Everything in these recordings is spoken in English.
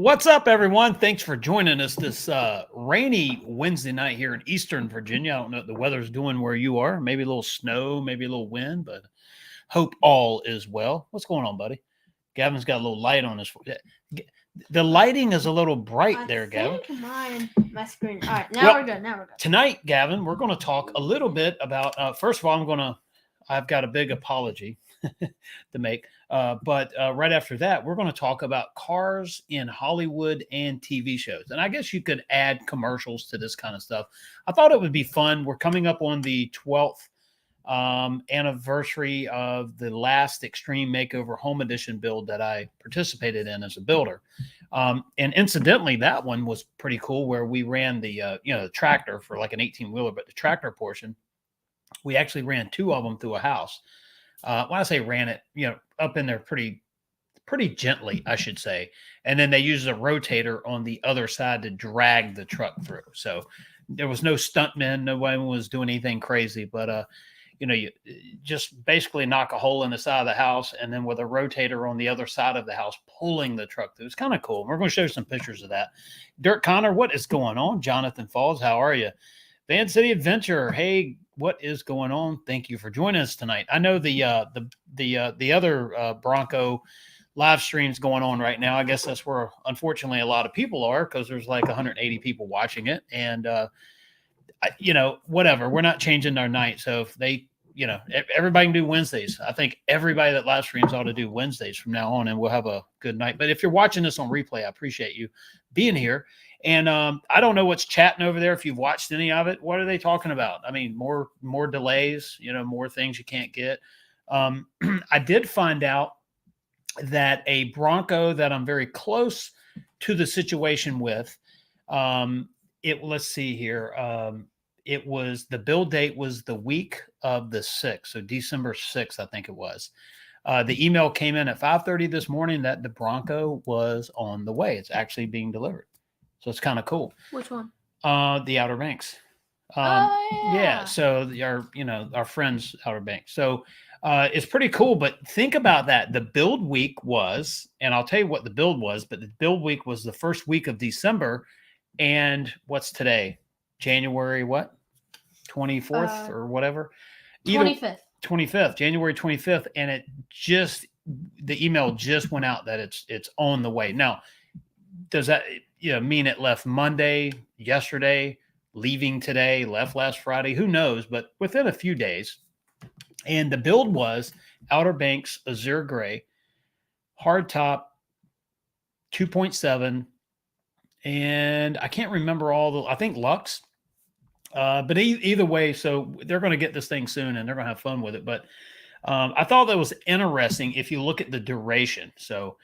What's up, everyone? Thanks for joining us this rainy Wednesday night here in Eastern Virginia. I don't know what the weather's doing where you are. Maybe a little snow, maybe a little wind, but hope all is well. What's going on, buddy? Gavin's got a little light on his. The lighting is a little bright there, Gavin. My screen. All right, now Well, we're good. Now we're good. Tonight, Gavin, we're going to talk a little bit about. First of all, I've got a big apology to make. But right after that, we're going to talk about cars in Hollywood and TV shows. And I guess you could add commercials to this kind of stuff. I thought it would be fun. We're coming up on the 12th anniversary of the last Extreme Makeover Home Edition build that I participated in as a builder. And incidentally, that one was pretty cool where we ran the tractor for like an 18-wheeler, but the tractor portion, we actually ran two of them through a house. When I say ran it, up in there pretty gently, I should say. And then they used a rotator on the other side to drag the truck through. So there was no stuntmen. No one was doing anything crazy, but, you just basically knock a hole in the side of the house and then with a rotator on the other side of the house, pulling the truck through. It's kind of cool. We're going to show some pictures of that. Dirk Connor, what is going on? Jonathan Falls, how are you? Van City Adventure, hey, what is going on? Thank you for joining us tonight. I know the other Bronco live streams going on right now. I guess that's where unfortunately a lot of people are because there's like 180 people watching it, and whatever. We're not changing our night, so if they, everybody can do Wednesdays. I think everybody that live streams ought to do Wednesdays from now on, and we'll have a good night. But if you're watching this on replay, I appreciate you being here. And I don't know what's chatting over there. If you've watched any of it, what are they talking about? I mean, more delays, more things you can't get. I did find out that a Bronco that I'm very close to the situation with, let's see here. It was the build date was the week of the 6th. So December 6th, I think it was. The email came in at 5:30 this morning that the Bronco was on the way. It's actually being delivered. So it's kind of cool. Which one? The Outer Banks. Yeah. So our friends Outer Banks. So it's pretty cool. But think about that. The build week was, and I'll tell you what the build was, but the build week was the first week of December. And what's today? January what? 24th or whatever. 25th. 25th, January 25th, and the email just went out that it's on the way. Now, does that mean it left Monday, yesterday, leaving today, left last Friday? Who knows? But within a few days. And the build was Outer Banks Azure Gray, hardtop, 2.7, and I can't remember I think Lux. But either way, so they're going to get this thing soon and they're going to have fun with it. But I thought that was interesting if you look at the duration. So,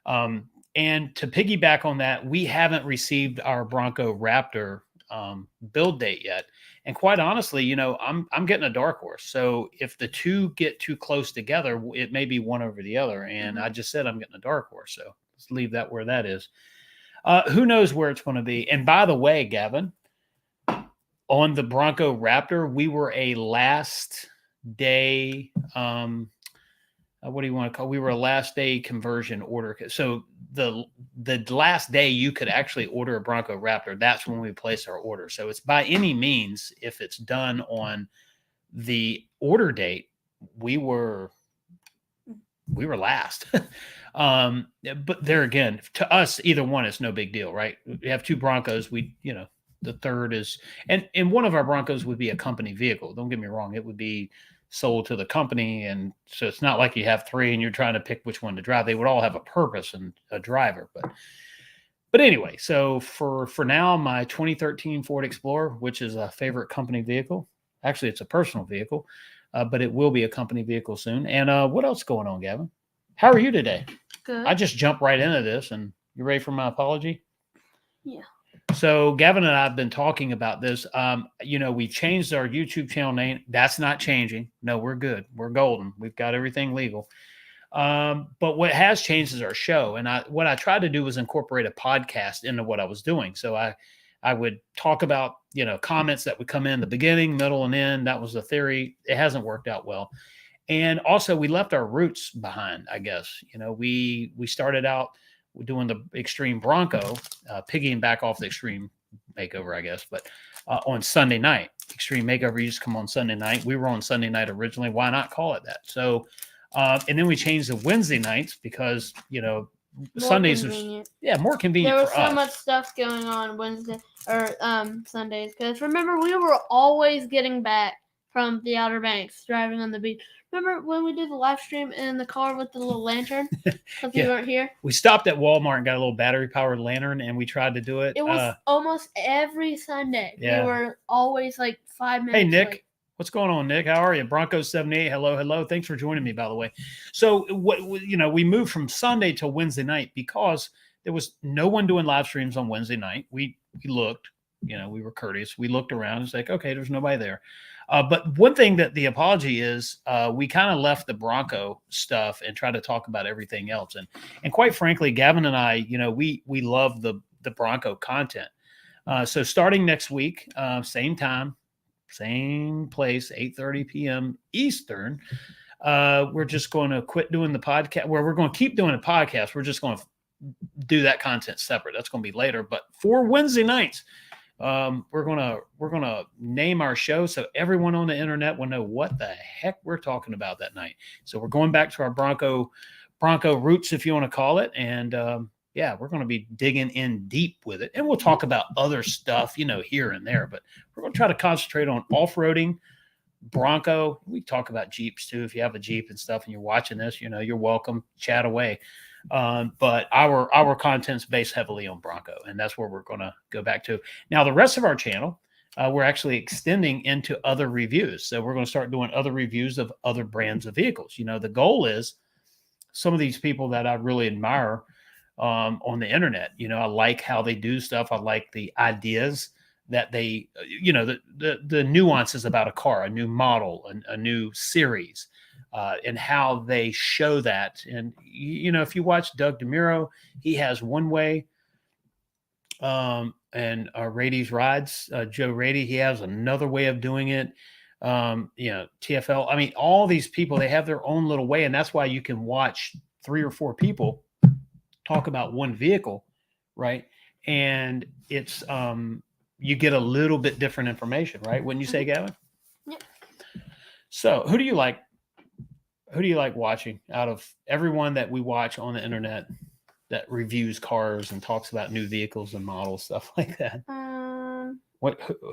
and to piggyback on that, we haven't received our Bronco Raptor build date yet. And quite honestly, I'm getting a dark horse. So if the two get too close together, it may be one over the other. And I just said I'm getting a dark horse. So let's leave that where that is. Who knows where it's going to be? And by the way, Gavin, on the Bronco Raptor, we were a last day. What do you want to call? We were a last day conversion order. So the last day you could actually order a Bronco Raptor, that's when we place our order. So it's by any means, if it's done on the order date, we were last. But there again, to us, either one is no big deal, right? We have two Broncos. The third is, and one of our Broncos would be a company vehicle. Don't get me wrong. It would be sold to the company. And so it's not like you have three and you're trying to pick which one to drive. They would all have a purpose and a driver. But anyway, so for now, my 2013 Ford Explorer, which is a favorite company vehicle, actually it's a personal vehicle, but it will be a company vehicle soon. And what else going on, Gavin? How are you today? Good. I just jumped right into this, and you ready for my apology? Yeah. So Gavin and I have been talking about this. We changed our YouTube channel name. That's not changing. No, we're good. We're golden. We've got everything legal. But what has changed is our show. And what I tried to do was incorporate a podcast into what I was doing. So I would talk about, comments that would come in the beginning, middle, and end. That was the theory. It hasn't worked out well. And also we left our roots behind, I guess. We started out doing the Extreme Bronco, piggying back off the Extreme Makeover, I guess, but on Sunday night. Extreme Makeover used to come on Sunday night. We were on Sunday night originally. Why not call it that? So, and then we changed the Wednesday nights because, More Sundays convenient. more convenient There was for so us. much stuff going on Wednesday or Sundays. Because remember, we were always getting back from the Outer Banks, driving on the beach. Remember when we did the live stream in the car with the little lantern? Because we Yeah. weren't here. We stopped at Walmart and got a little battery powered lantern, and we tried to do it. It was almost every Sunday. Yeah. We were always like 5 minutes. Hey, Nick. late. What's going on, Nick? How are you? Broncos 78. Hello. Thanks for joining me, by the way. So, we moved from Sunday to Wednesday night because there was no one doing live streams on Wednesday night. We looked, we were courteous. We looked around. It's like, okay, there's nobody there. But one thing that the apology is, we kind of left the Bronco stuff and tried to talk about everything else. And quite frankly, Gavin and I, we love the Bronco content. So starting next week, same time, same place, 8:30 p.m. Eastern. We're just going to quit doing the podcast. We're going to keep doing a podcast. We're just going to do that content separate. That's going to be later. But for Wednesday nights, we're gonna name our show so everyone on the internet will know what the heck we're talking about that night. So we're going back to our Bronco roots, if you want to call it, and we're going to be digging in deep with it, and we'll talk about other stuff, here and there. But we're going to try to concentrate on off-roading, Bronco. We talk about Jeeps too. If you have a Jeep and stuff, and you're watching this, you're welcome. Chat away. But our content's based heavily on Bronco, and that's where we're going to go back to. Now, the rest of our channel, we're actually extending into other reviews. So we're going to start doing other reviews of other brands of vehicles. The goal is some of these people that I really admire on the internet. I like how they do stuff. I like the ideas that they, the nuances about a car, a new model, a new series. And how they show that. And, if you watch Doug DeMuro, he has one way. And Rady's Rides, Joe Rady, he has another way of doing it. TFL. I mean, all these people, they have their own little way. And that's why you can watch 3 or 4 people talk about one vehicle, right? And it's, you get a little bit different information, right? Wouldn't you say, Gavin? Yep. So who do you like? Who do you like watching out of everyone that we watch on the internet that reviews cars and talks about new vehicles and models, stuff like that?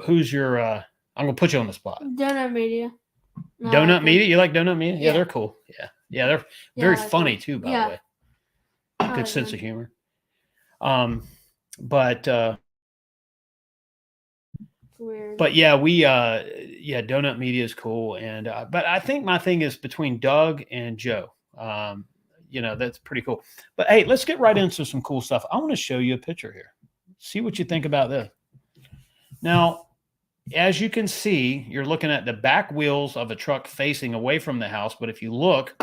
Who's your, I'm going to put you on the spot. Donut Media. No, Donut Media? You like Donut Media? Yeah, Yeah. they're cool. Yeah, they're very I funny think- too, by yeah. the way. I Good like sense them. of humor. But Weird. yeah, Donut Media is cool. And, but I think my thing is between Doug and Joe. That's pretty cool. But hey, let's get right into some cool stuff. I want to show you a picture here. See what you think about this. Now, as you can see, you're looking at the back wheels of a truck facing away from the house. But if you look,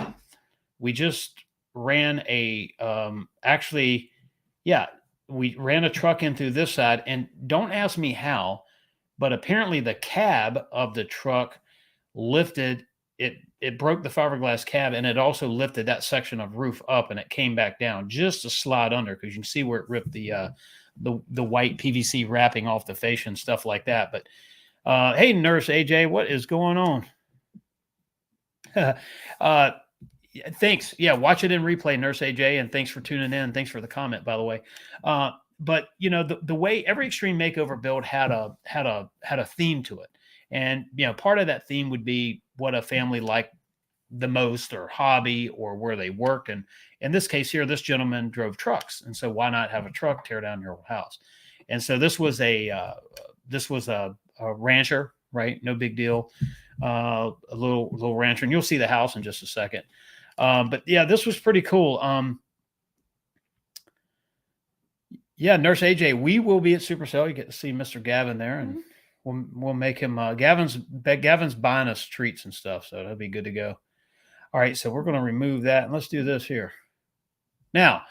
we just ran we ran a truck in through this side. And don't ask me how, but apparently the cab of the truck lifted. It broke the fiberglass cab, and it also lifted that section of roof up, and it came back down just to slide under, because you can see where it ripped the white PVC wrapping off the fascia and stuff like that. But hey, Nurse AJ, what is going on? Thanks. Yeah, watch it in replay, Nurse AJ, and thanks for tuning in. Thanks for the comment, by the way. But the way every Extreme Makeover build had a theme to it, and part of that theme would be what a family liked the most, or hobby, or where they worked. And in this case here, this gentleman drove trucks, and so why not have a truck tear down your old house? And so this was a rancher, right? No big deal, a little rancher, and you'll see the house in just a second. But yeah, this was pretty cool. Yeah, Nurse AJ, we will be at Supercell. You get to see Mr. Gavin there, and we'll make him. Gavin's buying us treats and stuff, so that'll be good to go. All right, so we're going to remove that, and let's do this here. Now,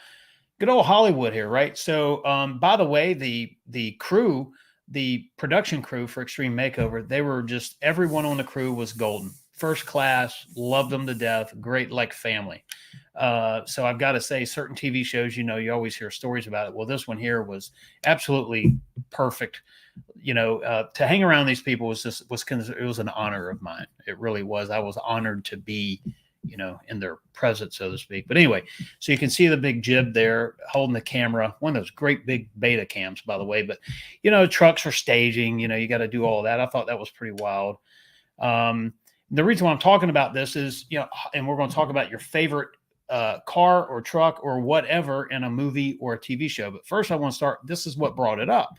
good old Hollywood here, right? So, by the way, the crew, the production crew for Extreme Makeover, they were just, everyone on the crew was golden. first class, love them to death, great like family. So I've got to say, certain TV shows, you always hear stories about it. Well, this one here was absolutely perfect. To hang around these people it was an honor of mine. It really was. I was honored to be, in their presence, so to speak. But anyway, so you can see the big jib there holding the camera, one of those great big beta cams, by the way. But, trucks are staging, you got to do all that. I thought that was pretty wild. The reason why I'm talking about this is, and we're going to talk about your favorite car or truck or whatever in a movie or a TV show. But first I want to start, this is what brought it up.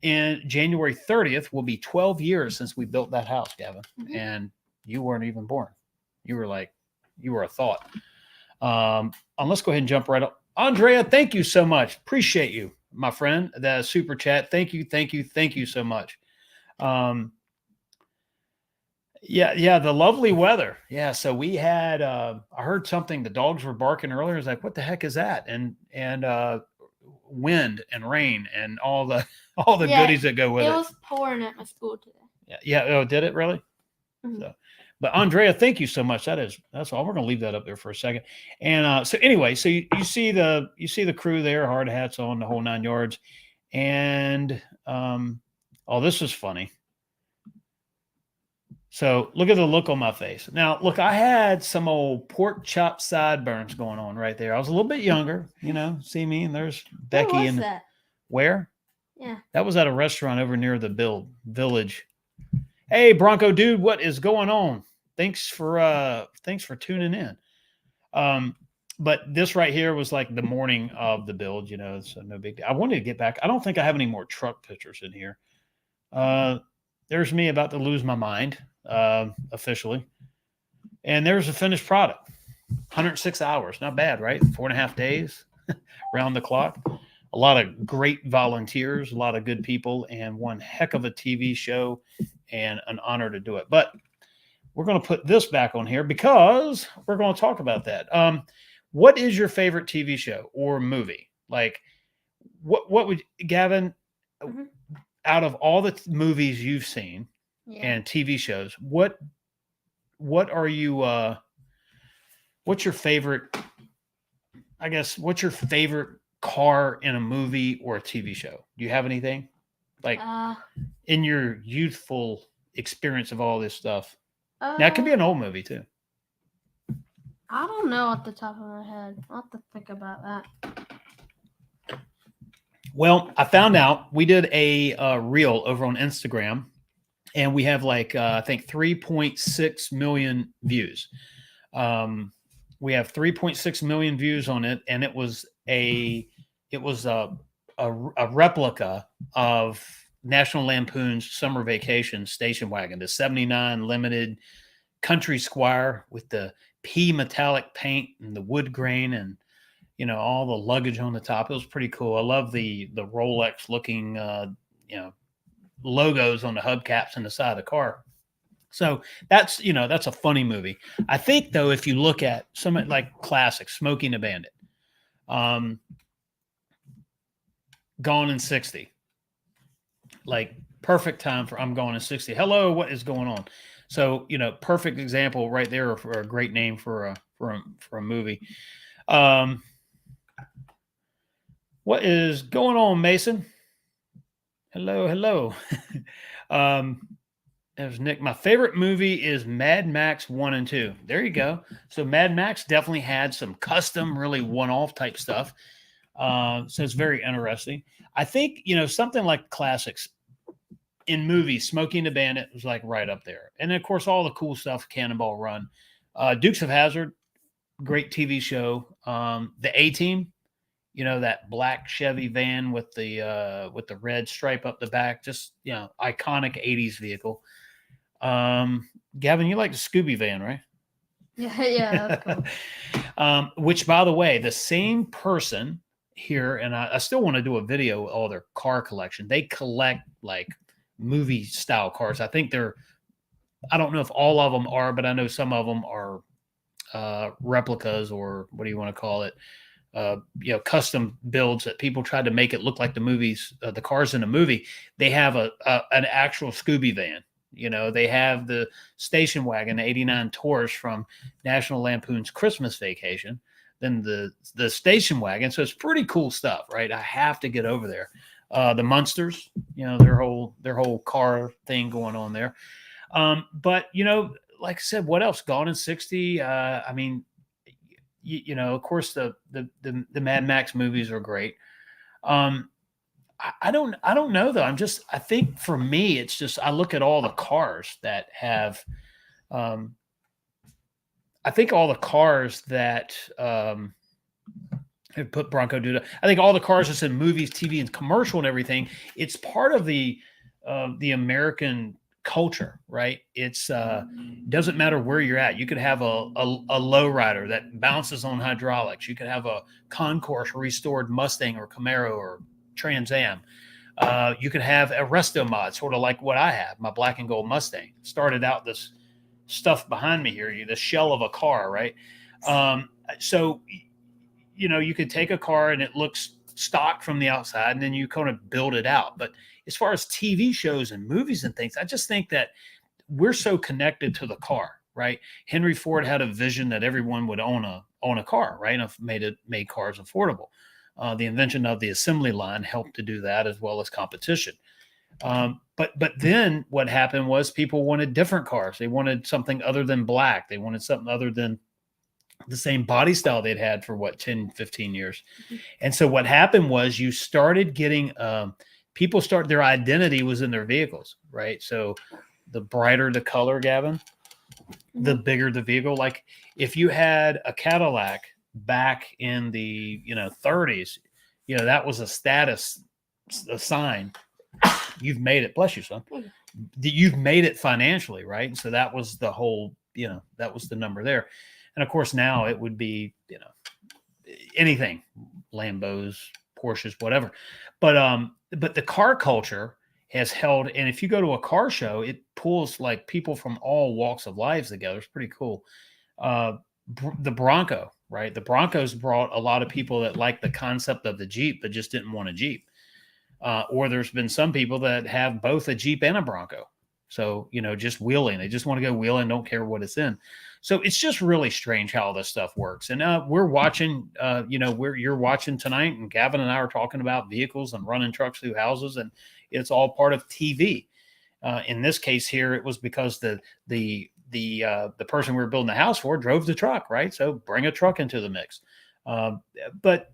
In January 30th will be 12 years since we built that house, Gavin. Mm-hmm. And you weren't even born. You were a thought. Let's go ahead and jump right up. Andrea, thank you so much. Appreciate you, my friend. The super chat. Thank you so much. Yeah, the lovely weather. Yeah, so we had I heard something, the dogs were barking earlier. I was like, what the heck is that? And wind and rain and all the goodies that go with it. It was pouring at my school today. Yeah. Oh, did it really? Mm-hmm. So, but Andrea, thank you so much. That's all. We're gonna leave that up there for a second. And so anyway, so you see the crew there, hard hats on, the whole 9 yards. And this is funny. So look at the look on my face. Now, look, I had some old pork chop sideburns going on right there. I was a little bit younger, see me, and there's Becky. Where was that? Where? Yeah. That was at a restaurant over near the Village. Hey, Bronco dude, what is going on? Thanks for tuning in. But this right here was like the morning of the build, so no big deal. I wanted to get back. I don't think I have any more truck pictures in here. There's me about to lose my mind. Officially, and there's a finished product. 106 hours, not bad, right? 4.5 days round the clock. A lot of great volunteers, a lot of good people, and one heck of a TV show, and an honor to do it. But we're going to put this back on here because we're going to talk about that. What is your favorite TV show or movie? Like, what would, Gavin, mm-hmm. out of all the movies you've seen, yeah. and TV shows, what are you what's your favorite, what's your favorite car in a movie or a TV show? Do you have anything like in your youthful experience of all this stuff? Now it could be an old movie too. I don't know off the top of my head. I'll have to think about that. Well, I found out we did a reel over on Instagram. And we have I think 3.6 million views. We have 3.6 million views on it, and it was a replica of National Lampoon's Summer Vacation station wagon, the 79 Limited Country Squire with the pea metallic paint and the wood grain and all the luggage on the top. It was pretty cool. I love the Rolex looking logos on the hubcaps and the side of the car. So that's a funny movie. I think though, if you look at some like classics, Smokey and the Bandit, Gone in 60, like perfect time for I'm Gone in 60. Hello, what is going on? So, perfect example right there for a great name for a movie. What is going on, Mason? Hello. There's Nick. My favorite movie is Mad Max 1 and 2. There you go. So Mad Max definitely had some custom, really one-off type stuff. So it's very interesting. I think, something like classics in movies, Smokey and the Bandit was like right up there. And then, of course, all the cool stuff, Cannonball Run. Dukes of Hazzard, great TV show. The A-Team. That black Chevy van with the red stripe up the back, just, iconic 80s vehicle. Gavin, you like the Scooby van, right? Yeah, that's cool. Which, by the way, the same person here, and I still want to do a video of all their car collection. They collect like movie style cars. I think I don't know if all of them are, but I know some of them are replicas, or what do you want to call it? Custom builds that people tried to make it look like the movies, the cars in the movie. They have an actual Scooby van You know, they have the station wagon, 89 Taurus from National Lampoon's Christmas Vacation, then the station wagon. So it's pretty cool stuff, right? I have to get over there. The Munsters, you know, their whole car thing going on there. But you know, like I said, what else? Gone in 60. I mean, you know, of course, the Mad Max movies are great. Um, I don't know though. I think for me, it's just I look at all the cars that have. Um, I think all the cars that have put Bronco Duda. I think all the cars that's in movies, TV, and commercial and everything. It's part of the American culture, right? It's doesn't matter where you're at. You could have a lowrider that bounces on hydraulics. You could have a concourse restored Mustang or Camaro or Trans Am. You could have a resto mod, sort of like what I have, my black and gold Mustang. Started out this stuff behind me here, the shell of a car, right? So, you know, you could take a car and it looks stock from the outside, and then you kind of build it out. But as far as TV shows and movies and things, I just think that we're so connected to the car, right? Henry Ford had a vision that everyone would own a car, right? And made cars affordable. The invention of the assembly line helped to do that, as well as competition. But then what happened was people wanted different cars. They wanted something other than black. They wanted something other than the same body style they'd had for 10, 15 years. And so what happened was you started getting their identity was in their vehicles, right? So the brighter the color, Gavin, the bigger the vehicle. Like if you had a Cadillac back in the 30s, that was a status, a sign. You've made it. Bless you, son. You've made it financially, right? And so that was the whole, that was the number there. And of course now it would be, anything, Lambos, Porsches, whatever. But the car culture has held, and if you go to a car show, it pulls like people from all walks of lives together. It's pretty cool. The Bronco, right? The Broncos brought a lot of people that like the concept of the Jeep, but just didn't want a Jeep. Or there's been some people that have both a Jeep and a Bronco. So, just wheeling. They just want to go wheeling, don't care what it's in. So it's just really strange how this stuff works. And we're watching, you're watching tonight, and Gavin and I are talking about vehicles and running trucks through houses, and it's all part of TV. In this case here, it was because the person we were building the house for drove the truck, right? So bring a truck into the mix. But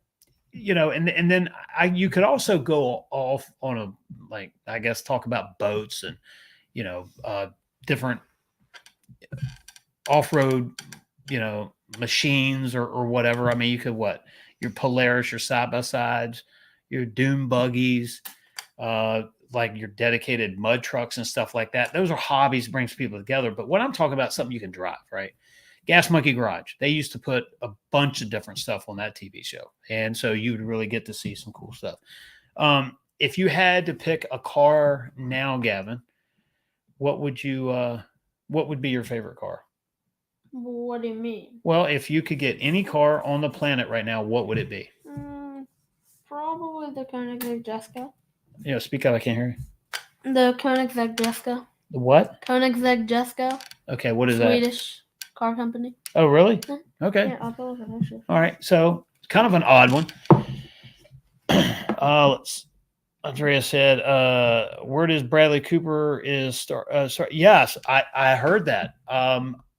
and then you could also go off on talk about boats and, different off-road, machines or whatever. I mean, you could your Polaris, your side-by-sides, your dune buggies, like your dedicated mud trucks and stuff like that. Those are hobbies, brings people together. But what I'm talking about, something you can drive, right? Gas Monkey Garage. They used to put a bunch of different stuff on that TV show. And so you would really get to see some cool stuff. If you had to pick a car now, Gavin, what would be your favorite car? What do you mean? Well, if you could get any car on the planet right now, what would it be? Probably the Koenigsegg Jessica. Speak up. I can't hear you. The Koenigsegg Jessica. The what? Koenigsegg Jessica. Okay, what is Swedish car company. Oh, really? Yeah. Okay. Yeah, I'll go with it actually. All right. So it's kind of an odd one. Andrea said, word is Bradley Cooper is sorry. Yes, I heard that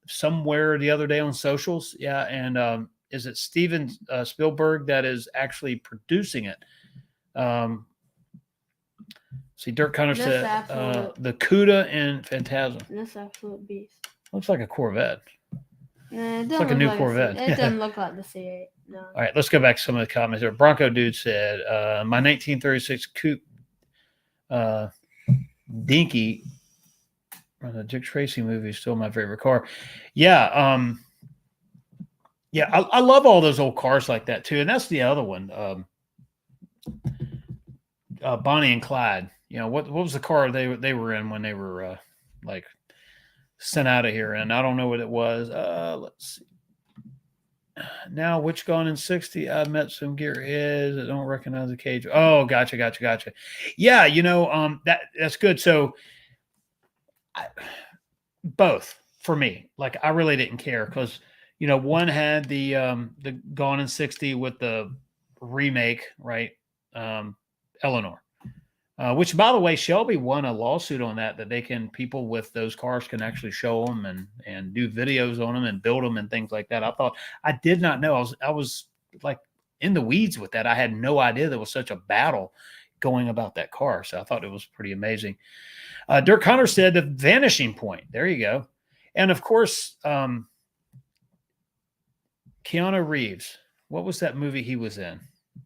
somewhere the other day on socials. Yeah. And is it Steven Spielberg that is actually producing it? See, Dirk Connor said the CUDA and Phantasm. This absolute beast. Looks like a Corvette. Nah, it's like a new Corvette. It doesn't look like the C8. No. All right, let's go back to some of the comments here. Bronco Dude said, my 1936 Coupe Dinky from the Dick Tracy movie is still my favorite car. Yeah. I love all those old cars like that too. And that's the other one. Bonnie and Clyde. What was the car they were in when they were sent out of here? And I don't know what it was. Let's see. Now, which Gone in 60? I met some gearheads that don't recognize the cage. Oh, gotcha. Yeah, that's good. So both for me. Like I really didn't care because one had the Gone in 60 with the remake, right? Eleanor. Which, by the way, Shelby won a lawsuit on that they can people with those cars can actually show them and do videos on them and build them and things like that. I did not know. I was like in the weeds with that. I had no idea there was such a battle going about that car. So I thought it was pretty amazing. Dirk Hunter said The Vanishing Point. There you go. And of course, Keanu Reeves. What was that movie he was in?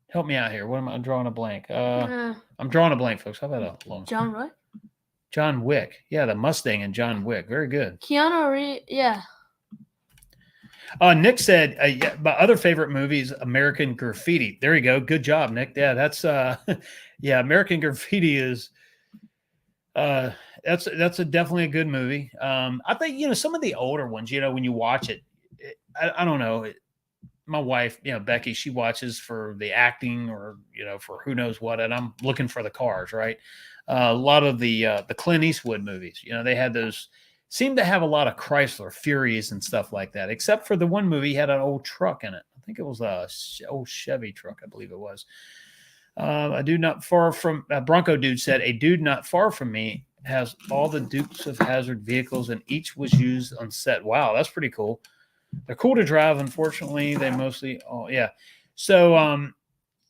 Help me out here. What am I? I'm drawing a blank. I'm drawing a blank, folks. How about a long? John Wick. John Wick. Yeah, the Mustang and John Wick. Very good. Keanu Reeves. Yeah. Nick said, yeah, my other favorite movie is American Graffiti. There you go. Good job, Nick. Yeah, that's yeah, American Graffiti is that's definitely a good movie. I think some of the older ones, when you watch it, I don't know. My wife, Becky, she watches for the acting or, for who knows what. And I'm looking for the cars, right? A lot of the Clint Eastwood movies, they had those, seemed to have a lot of Chrysler Furies and stuff like that, except for the one movie had an old truck in it. I think it was a old Chevy truck. I believe it was. A dude not far from Bronco dude said, a dude not far from me has all the Dukes of Hazzard vehicles and each was used on set. Wow. That's pretty cool. They're cool to drive. Unfortunately, they mostly, yeah. So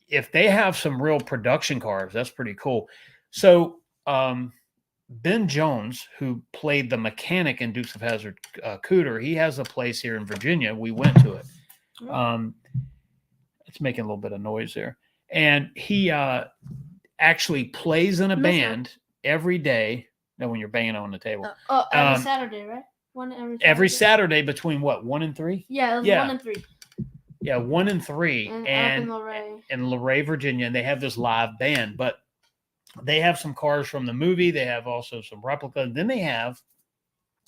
if they have some real production cars, that's pretty cool. So Ben Jones, who played the mechanic in Dukes of Hazzard Cooter, he has a place here in Virginia. We went to it. It's making a little bit of noise there. And he actually plays in a band every day. No, when you're banging on the table. Every Saturday, right? Every Saturday between what, 1 and 3? Yeah, 1 and 3. Yeah, 1 and 3, and in Luray, Virginia, and they have this live band. But they have some cars from the movie. They have also some replica. And then they have,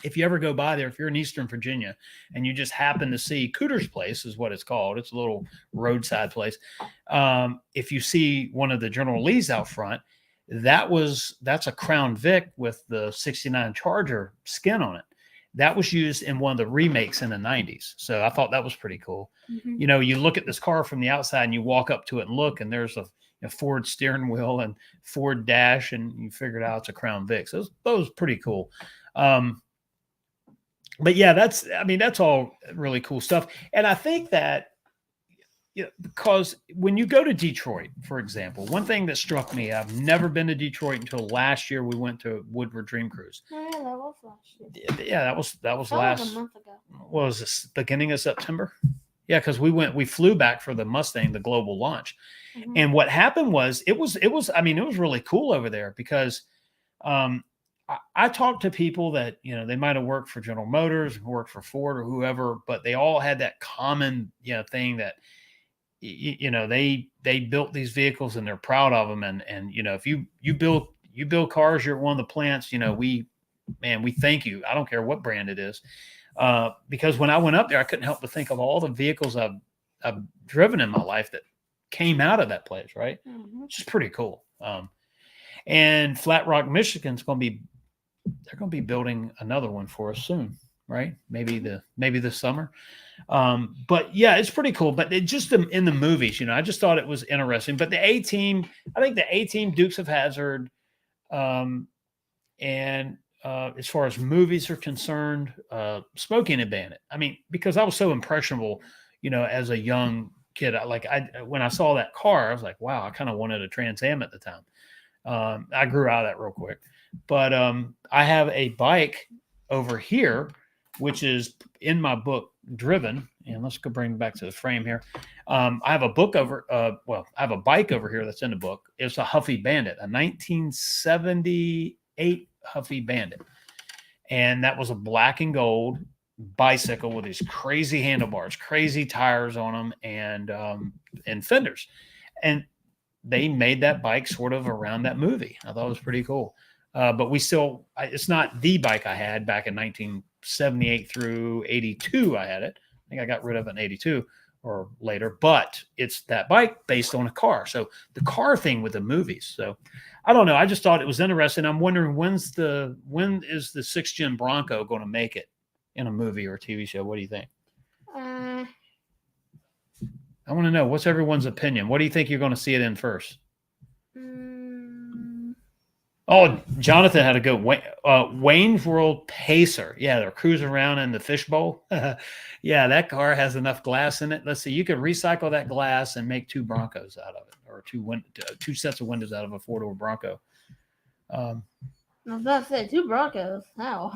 if you ever go by there, if you're in Eastern Virginia and you just happen to see Cooter's Place is what it's called. It's a little roadside place. If you see one of the General Lees out front, that's a Crown Vic with the 69 Charger skin on it. That was used in one of the remakes in the 90s. So I thought that was pretty cool. Mm-hmm. You look at this car from the outside and you walk up to it and look, and there's a Ford steering wheel and Ford dash, and you figured out it's a Crown Vic. So that was pretty cool. But yeah, that's all really cool stuff. And I think that, because when you go to Detroit, for example, one thing that struck me, I've never been to Detroit until last year. We went to Woodward Dream Cruise. Oh, yeah, that was last year. Yeah, that was last. Like a month ago. What was this? Beginning of September? Yeah, because we flew back for the Mustang, the global launch. Mm-hmm. And what happened was it was really cool over there because I talked to people that, they might have worked for General Motors, worked for Ford or whoever, but they all had that common, thing that, they built these vehicles and they're proud of them. And if you build cars, you're at one of the plants, we thank you. I don't care what brand it is. Because when I went up there, I couldn't help but think of all the vehicles I've driven in my life that came out of that place. Right. Mm-hmm. Which is pretty cool. And Flat Rock, Michigan's they're going to be building another one for us soon. Right. Maybe this summer. But yeah, it's pretty cool. But it just in the movies, I just thought it was interesting. But the A-Team, I think the A-Team, Dukes of Hazzard, and as far as movies are concerned, Smokey and the Bandit. Because I was so impressionable, as a young kid. When I saw that car, I was like, wow, I kind of wanted a Trans Am at the time. I grew out of that real quick. But I have a bike over here, which is in my book, Driven. And let's go bring it back to the frame here. I have a bike over here that's in the book. It's a Huffy Bandit, a 1978 Huffy Bandit. And that was a black and gold bicycle with these crazy handlebars, crazy tires on them, and fenders. And they made that bike sort of around that movie. I thought it was pretty cool. But it's not the bike I had back in 1978 through 82. I had it. I think I got rid of it in 82. or later, but it's that bike based on a car. So the car thing with the movies. So I don't know. I just thought it was interesting. I'm wondering when is the 6th gen Bronco going to make it in a movie or a TV show? What do you think? Uh, I want to know, what's everyone's opinion? What do you think you're going to see it in first? mm, Oh, Jonathan had a good Wayne's World Pacer. Yeah, they're cruising around in the fishbowl. Yeah, that car has enough glass in it. Let's see, you could recycle that glass and make 2 Broncos out of it, or 2 sets of windows out of a 4-door Bronco. I was about to say 2 Broncos. How?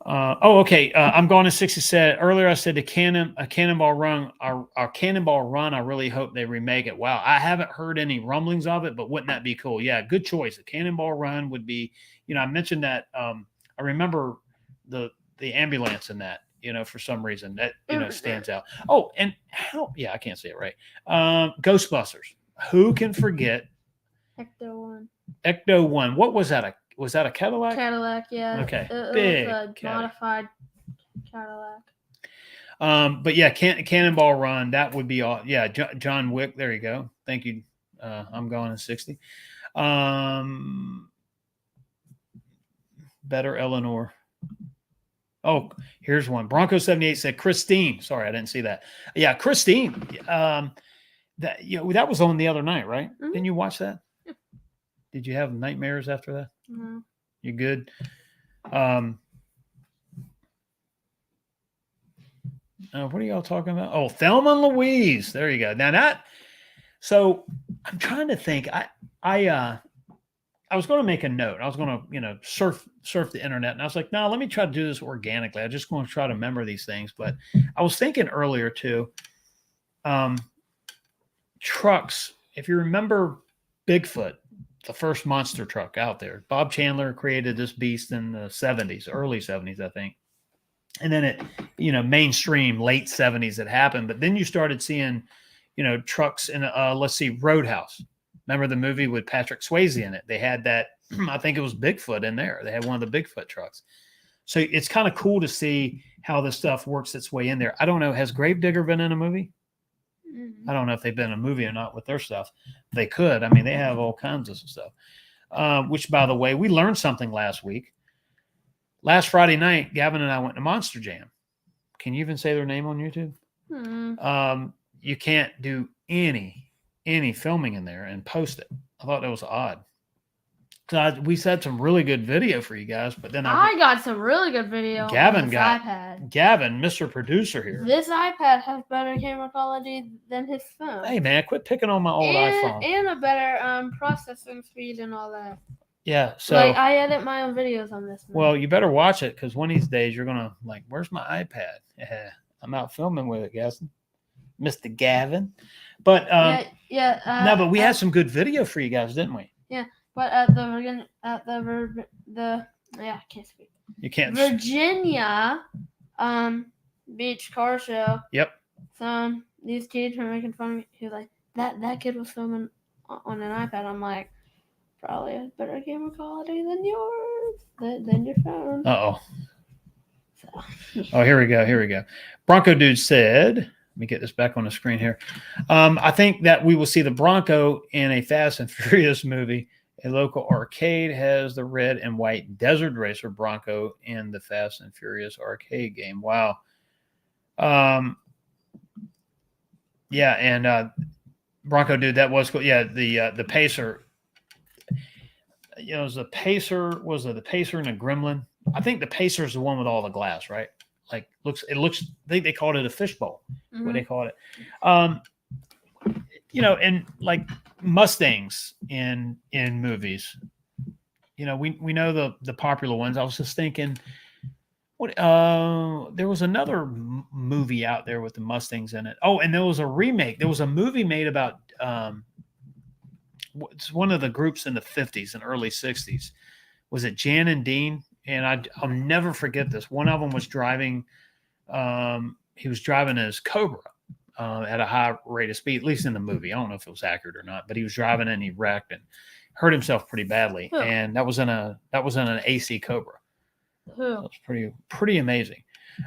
Okay. I'm going to 60. Said earlier, I said a Cannonball Run, our Cannonball Run. I really hope they remake it. Wow, I haven't heard any rumblings of it, but wouldn't that be cool? Yeah, good choice. A Cannonball Run would be. I mentioned that. I remember the ambulance in that. For some reason that stands out. Oh, and yeah, I can't say it right. Ghostbusters. Who can forget Ecto 1? What was that? Was that a Cadillac? Cadillac, yeah. Okay. It Big was a modified Cadillac. But yeah, Cannonball Run, that would be all. Yeah, John Wick. There you go. Thank you. I'm going to 60. Better Eleanor. Oh, here's one. Bronco 78 said Christine. Sorry, I didn't see that. Yeah, Christine. That was on the other night, right? Mm-hmm. Didn't you watch that? Yeah. Did you have nightmares after that? No. You good? What are y'all talking about? Oh, Thelma and Louise. There you go. Now so I'm trying to think. I was going to make a note. I was going to, surf the internet, and I was like, no, let me try to do this organically. I'm just going to try to remember these things. But I was thinking earlier too, trucks. If you remember Bigfoot, the first monster truck out there, Bob Chandler created this beast in the 70s, early 70s, I think. And then it, mainstream late 70s it happened. But then you started seeing, trucks in, let's see, Roadhouse. Remember the movie with Patrick Swayze in it? They had that, I think it was Bigfoot in there. They had one of the Bigfoot trucks. So it's kind of cool to see how this stuff works its way in there. I don't know. Has Gravedigger been in a movie? I don't know if they've been in a movie or not with their stuff. They could. I mean, they have all kinds of stuff. Which, by the way, we learned something last week. Last Friday night, Gavin and I went to Monster Jam. Can you even say their name on YouTube? You can't do any filming in there and post it. I thought that was odd. We had some really good video for you guys, but then I got some really good video. Gavin iPad. Gavin, Mr. Producer here. This iPad has better camera quality than his phone. Hey man, quit picking on my old iPhone. And a better processing speed and all that. Yeah, so I edit my own videos on this. Well, you better watch it because one of these days you're gonna where's my iPad? Yeah, I'm out filming with it, Gaston. Mr. Gavin. But no, but we had some good video for you guys, didn't we? Yeah. But I can't speak. You can't. Virginia, beach car show. Yep. So these kids were making fun of me. He was like, that kid was filming on an iPad. I'm like, probably has better camera quality than yours, than your phone. Oh. Oh, here we go. Bronco Dude said, let me get this back on the screen here. I think that we will see the Bronco in a Fast and Furious movie. A local arcade has the red and white Desert Racer Bronco in the Fast and Furious arcade game. Wow. Yeah, and Bronco Dude, that was cool. Yeah, the Pacer. It was the Pacer. Was it the Pacer and a Gremlin? I think the Pacer is the one with all the glass, right? It looks. I think they called it a fishbowl. Mm-hmm. What they called it. And Mustangs in movies. We know the popular ones. I was just thinking, there was another movie out there with the Mustangs in it. Oh, and there was a remake. There was a movie made about it's one of the groups in the 50s and early 60s. Was it Jan and Dean? And I'll never forget this. One of them was driving. He was driving his Cobra. At a high rate of speed, at least in the movie. I don't know if it was accurate or not, but he was driving and he wrecked and hurt himself pretty badly. Huh. And that was in an AC Cobra. Huh. That was pretty amazing.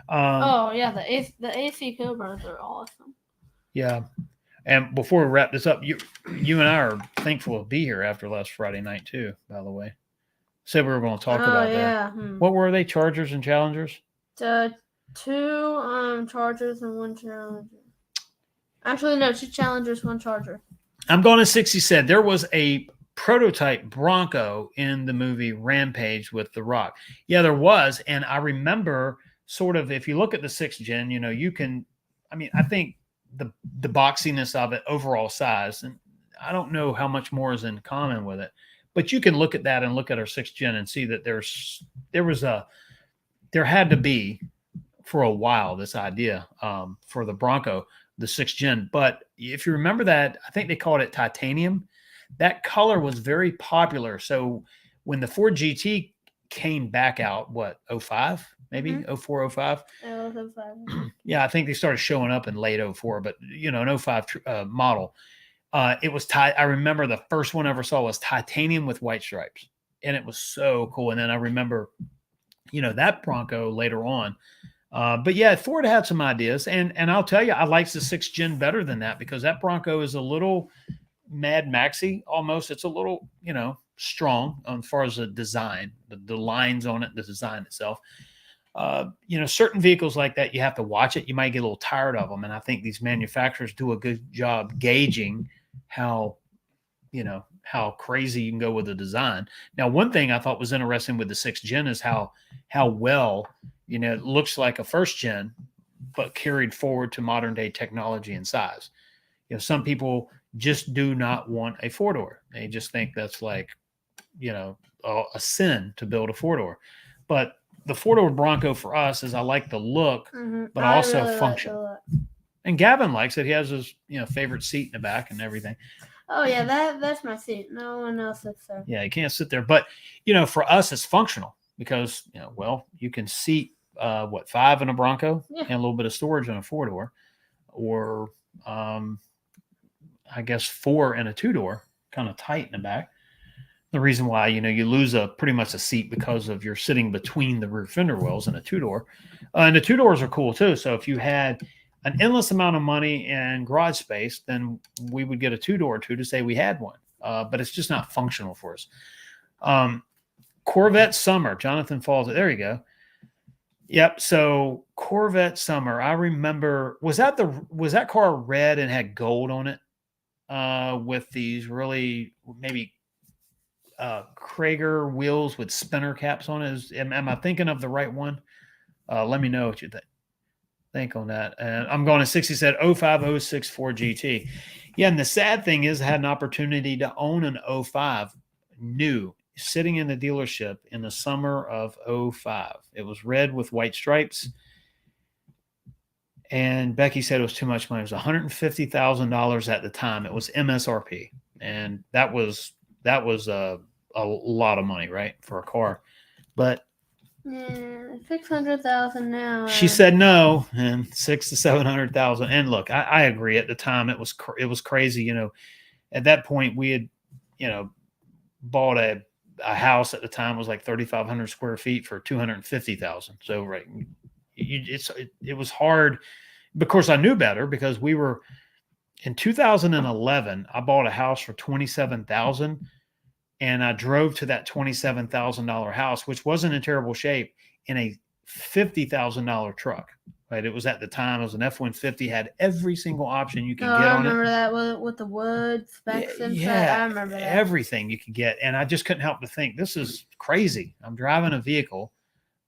Oh yeah, the AC Cobras are awesome. Yeah. And before we wrap this up, you and I are thankful to be here after last Friday night too. By the way, said we were going to talk Oh about that. yeah. What were they? Chargers and Challengers? The two Chargers and one Challenger. Actually, no, two Challengers, one Charger. I'm going to 60. Said there was a prototype Bronco in the movie Rampage with The Rock. Yeah, there was, and I remember sort of if you look at the 6th gen, you can. I mean, I think the boxiness of it, overall size, and I don't know how much more is in common with it, but you can look at that and look at our 6th gen and see that there had to be for a while this idea for the Bronco, the 6th gen. But if you remember that, I think they called it titanium. That color was very popular. So when the Ford GT came back out, what, 05, maybe 04, 05? Yeah, I think they started showing up in late 04, but an 05 model. It was I remember the first one I ever saw was titanium with white stripes, and it was so cool. And then I remember, that Bronco later on. But yeah, Ford had some ideas, and I'll tell you, I like the 6th gen better than that because that Bronco is a little Mad Maxy almost. It's a little, strong as far as the design, the lines on it, the design itself. Certain vehicles like that, you have to watch it. You might get a little tired of them, and I think these manufacturers do a good job gauging how crazy you can go with the design. Now, one thing I thought was interesting with the 6th gen is how well, it looks like a 1st gen, but carried forward to modern day technology and size. Some people just do not want a 4-door. They just think that's like, a sin to build a 4-door. But the 4-door Bronco for us is I like the look, but also really function. And Gavin likes it. He has his, favorite seat in the back and everything. Oh yeah, that's my seat. No one else sits there. Yeah, you can't sit there. But for us, it's functional because you can seat 5 in a Bronco and a little bit of storage in a 4-door, or I guess 4 in a 2-door, kind of tight in the back. The reason why you lose pretty much a seat because of you're sitting between the rear fender wells in a 2-door, and the 2-doors are cool too. So if you had an endless amount of money and garage space, then we would get a 2-door or two to say we had one. But it's just not functional for us. Corvette Summer, Jonathan Falls. There you go. Yep. So Corvette Summer, I remember, was that car red and had gold on it? With these really maybe Krager wheels with spinner caps on it. Am I thinking of the right one? Let me know what you think on that. And I'm going to 60. Said 05, 06 Ford GT. Yeah, and the sad thing is I had an opportunity to own an 05 new sitting in the dealership in the summer of 05. It was red with white stripes. And Becky said it was too much money. It was $150,000 at the time. It was MSRP. And that was a lot of money, right, for a car. But yeah, 600,000 now. She said no, and 600,000 to 700,000. And look, I agree. At the time, it was crazy. At that point, we had, bought a house at the time. It was like 3,500 square feet for 250,000. So right, it was hard. Of course, I knew better because we were in 2011. I bought a house for 27,000. And I drove to that $27,000 house, which wasn't in terrible shape, in a $50,000 truck. Right? It was at the time. It was an F-150. Had every single option you could get on it. I remember that with the wood specs inside. Yeah, I remember that. Everything you could get, and I just couldn't help but think, this is crazy. I'm driving a vehicle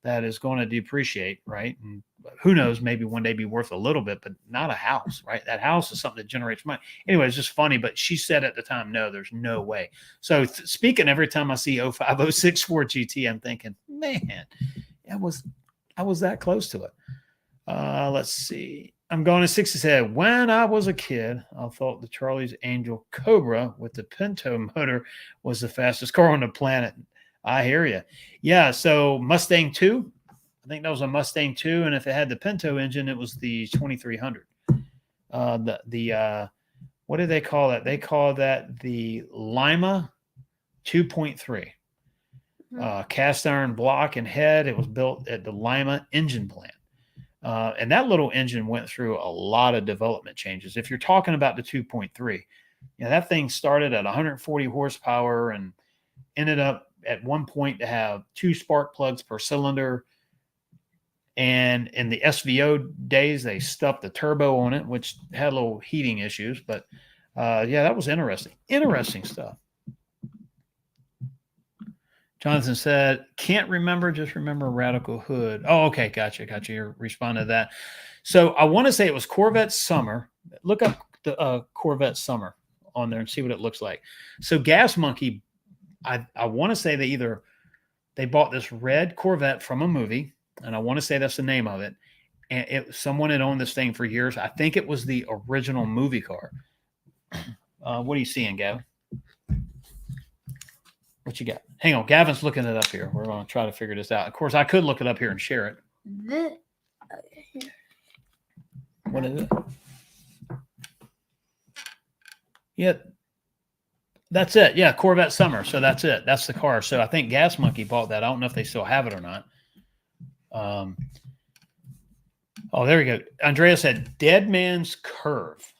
that is going to depreciate, right? And who knows, maybe one day be worth a little bit, but not a house, right? That house is something that generates money. Anyway, it's just funny, but she said at the time, no, there's no way. So speaking, every time I see 05, 06 Ford GT, I'm thinking, man, I was that close to it. Let's see. I'm going to 60. Said, when I was a kid, I thought the Charlie's Angel Cobra with the Pinto motor was the fastest car on the planet. I hear you. Yeah, so Mustang 2, I think that was a Mustang 2, and if it had the Pinto engine, it was the 2300. What did they call that? They call that the Lima 2.3. Cast iron block and head. It was built at the Lima engine plant. And that little engine went through a lot of development changes. If you're talking about the 2.3, that thing started at 140 horsepower and ended up at one point to have 2 spark plugs per cylinder. And in the SVO days, they stuffed the turbo on it, which had little heating issues. But that was interesting. Interesting stuff. Jonathan said, can't remember, just remember Radical Hood. Oh, okay. Gotcha. You responded to that. So I want to say it was Corvette Summer. Look up the Corvette Summer on there and see what it looks like. So Gas Monkey, I want to say they bought this red Corvette from a movie, and I want to say that's the name of it. And someone had owned this thing for years. I think it was the original movie car. What are you seeing, Gavin? What you got? Hang on. Gavin's looking it up here. We're going to try to figure this out. Of course, I could look it up here and share it. What is it? Yeah. That's it. Yeah. Corvette Summer. So that's it. That's the car. So I think Gas Monkey bought that. I don't know if they still have it or not. There we go. Andrea said Dead Man's Curve.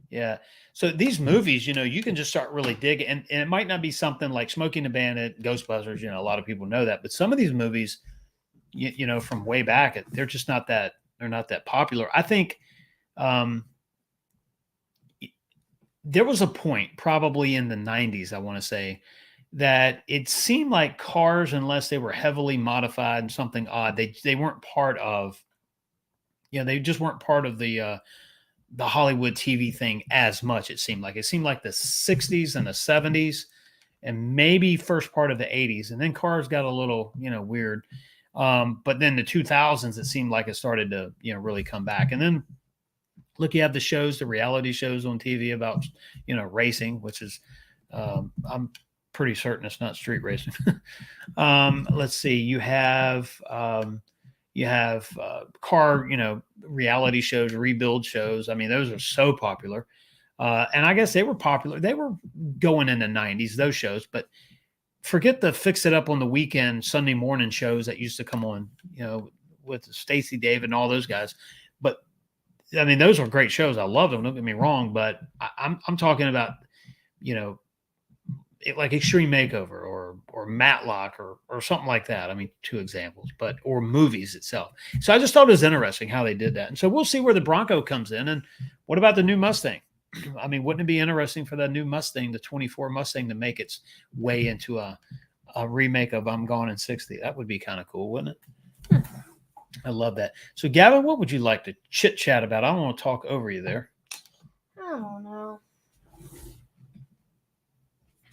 Yeah. So these movies, you can just start really digging, and it might not be something like Smokey and the Bandit, Ghostbusters. A lot of people know that, but some of these movies, from way back, they're just not that popular. I think there was a point probably in the 90s, I want to say, that it seemed like cars, unless they were heavily modified and something odd, they weren't part of, they just weren't part of the Hollywood TV thing as much. It seemed like the 60s and the 70s and maybe first part of the 80s. And then cars got a little, weird. But then the 2000s, it seemed like it started to, really come back. And then look, you have the reality shows on TV about, racing, which is, I'm pretty certain it's not street racing. Let's see. You have car, reality shows, rebuild shows. I mean, those are so popular. And I guess they were popular. They were going in the 90s, those shows, but forget the fix it up on the weekend, Sunday morning shows that used to come on, with Stacey David and all those guys. But I mean, those were great shows. I love them. Don't get me wrong, but I'm talking about, like Extreme Makeover or Matlock or something like that. I mean, 2 examples, or movies itself. So I just thought it was interesting how they did that. And so we'll see where the Bronco comes in. And what about the new Mustang? I mean, wouldn't it be interesting for the new Mustang, the 24 Mustang, to make its way into a remake of I'm Gone in 60? That would be kind of cool, wouldn't it? I love that. So Gavin, what would you like to chit chat about? I don't want to talk over you there. I don't know.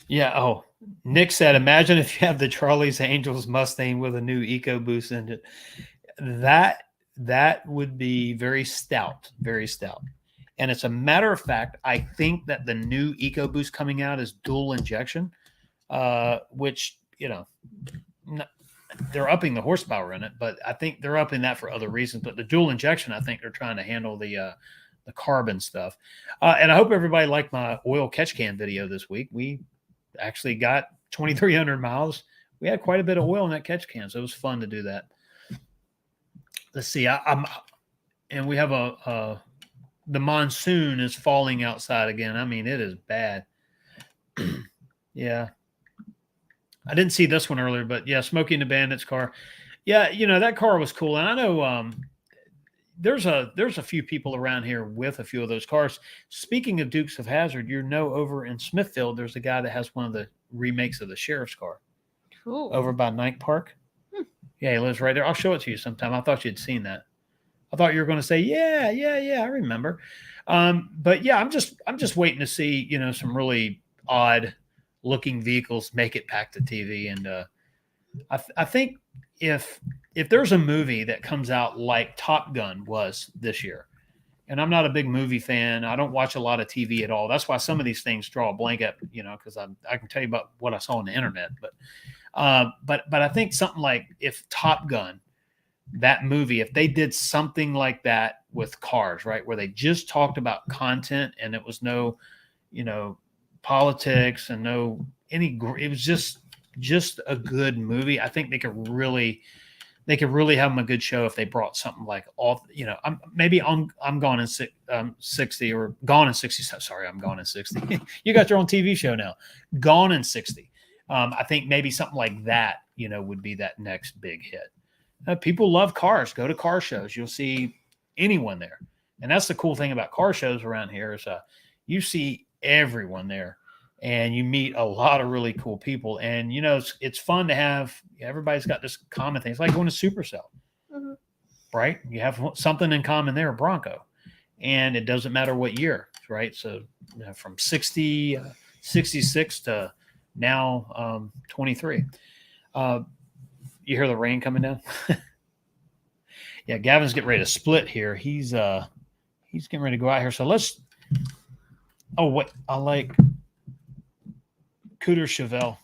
Yeah. Oh, Nick said, imagine if you have the Charlie's Angels Mustang with a new EcoBoost engine. That would be very stout, very stout. And as a matter of fact, I think that the new EcoBoost coming out is dual injection, which, they're upping the horsepower in it, but I think they're upping that for other reasons. But the dual injection, I think they're trying to handle the carbon stuff. And I hope everybody liked my oil catch can video this week. We actually got 2,300 miles. We had quite a bit of oil in that catch can, so it was fun to do that. Let's see. And we have the monsoon is falling outside again. I mean, it is bad. Yeah. I didn't see this one earlier, but yeah, Smokey and the Bandit's car. Yeah, that car was cool. And I know there's a few people around here with a few of those cars. Speaking of Dukes of Hazzard, over in Smithfield, there's a guy that has one of the remakes of the sheriff's car. Cool. Over by Nike Park. Yeah, he lives right there. I'll show it to you sometime. I thought you'd seen that. I thought you were going to say, yeah, I remember. But yeah, I'm just waiting to see, some really odd looking vehicles make it back to TV. And I think if there's a movie that comes out like Top Gun was this year, and I'm not a big movie fan, I don't watch a lot of TV at all. That's why some of these things draw a blank at, because I can tell you about what I saw on the internet. But I think something like if Top Gun, that movie, if they did something like that with cars, right, where they just talked about content and it was no, politics and no it was just a good movie. I think they they could really have them a good show if they brought something like all, you know, I'm gone in 60 or gone in 60. Sorry, I'm gone in 60. You got your own TV show now, Gone in 60. I think maybe something like that, you know, would be that next big hit. People love cars. Go to car shows. You'll see anyone there. And that's the cool thing about car shows around here is you see everyone there and you meet a lot of really cool people. And, you know, it's fun to have, everybody's got this common thing. It's like going to Supercell, right? You have something in common there, Bronco. And it doesn't matter what year, right? So you know, from 66 to now 23. You hear the rain coming down? Yeah, Gavin's getting ready to split here. He's getting ready to go out here. So let's. Oh, what I like Cooter Chevelle.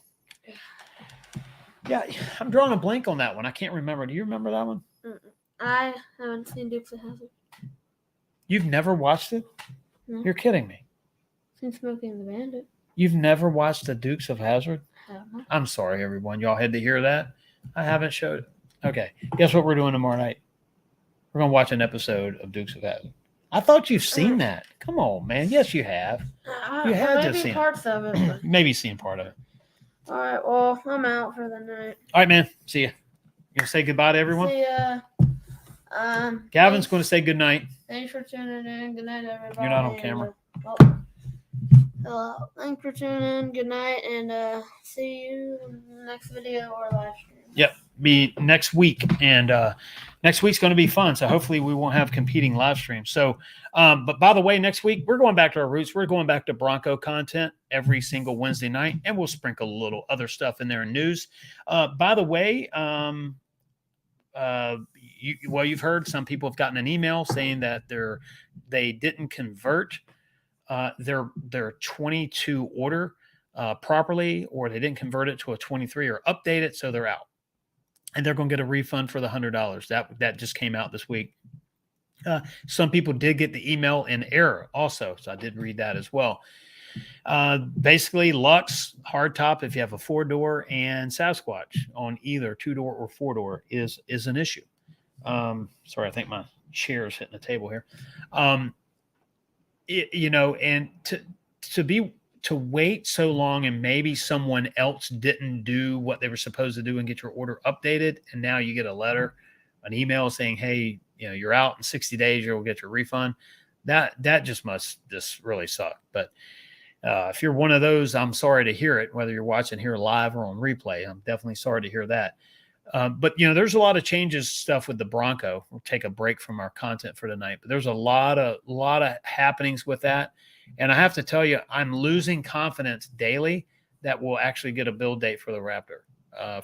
Yeah, I'm drawing a blank on that one. I can't remember. Do you remember that one? I haven't seen Dukes of Hazzard. You've never watched it? No. You're kidding me. Seen Smokey and the Bandit. You've never watched the Dukes of Hazzard? I don't know. I'm sorry, everyone. Y'all had to hear that. I haven't showed it. Okay. Guess what we're doing tomorrow night? We're going to watch an episode of Dukes of Hazzard. I thought you've seen that. Come on, man. Yes, you have. You had to have seen parts of it. But... Maybe seen part of it. All right. Well, I'm out for the night. All right, man. See ya. You gonna say goodbye to everyone? See ya. Gavin's going to say good night. Thanks for tuning in. Good night, everybody. You're not on camera. Hello. Thanks for tuning in. Good night, and see you in the next video or live stream. Yep. Be next week, and next week's going to be fun. So hopefully we won't have competing live streams. So, but by the way, next week we're going back to our roots. We're going back to Bronco content every single Wednesday night, and we'll sprinkle a little other stuff in there in news. By the way, you've heard some people have gotten an email saying that they didn't convert their 22 order properly, or they didn't convert it to a 23 or update it, so they're out. And they're going to get a refund for the $100. That just came out this week. Some people did get the email in error also, so I did read that as well. Basically, Lux hardtop, if you have a 4-door, and Sasquatch on either 2-door or 4-door is an issue. Sorry, I think my chair is hitting the table here. You know, and to wait so long and maybe someone else didn't do what they were supposed to do and get your order updated, and now you get a letter, an email saying, hey, you know, you're out in 60 days, you'll get your refund. That must really suck. But if you're one of those, I'm sorry to hear it, whether you're watching here live or on replay. I'm definitely sorry to hear that. But, you know, there's a lot of changes stuff with the Bronco. We'll take a break from our content for tonight, but there's a lot of happenings with that. And I have to tell you, I'm losing confidence daily that we'll actually get a build date for the Raptor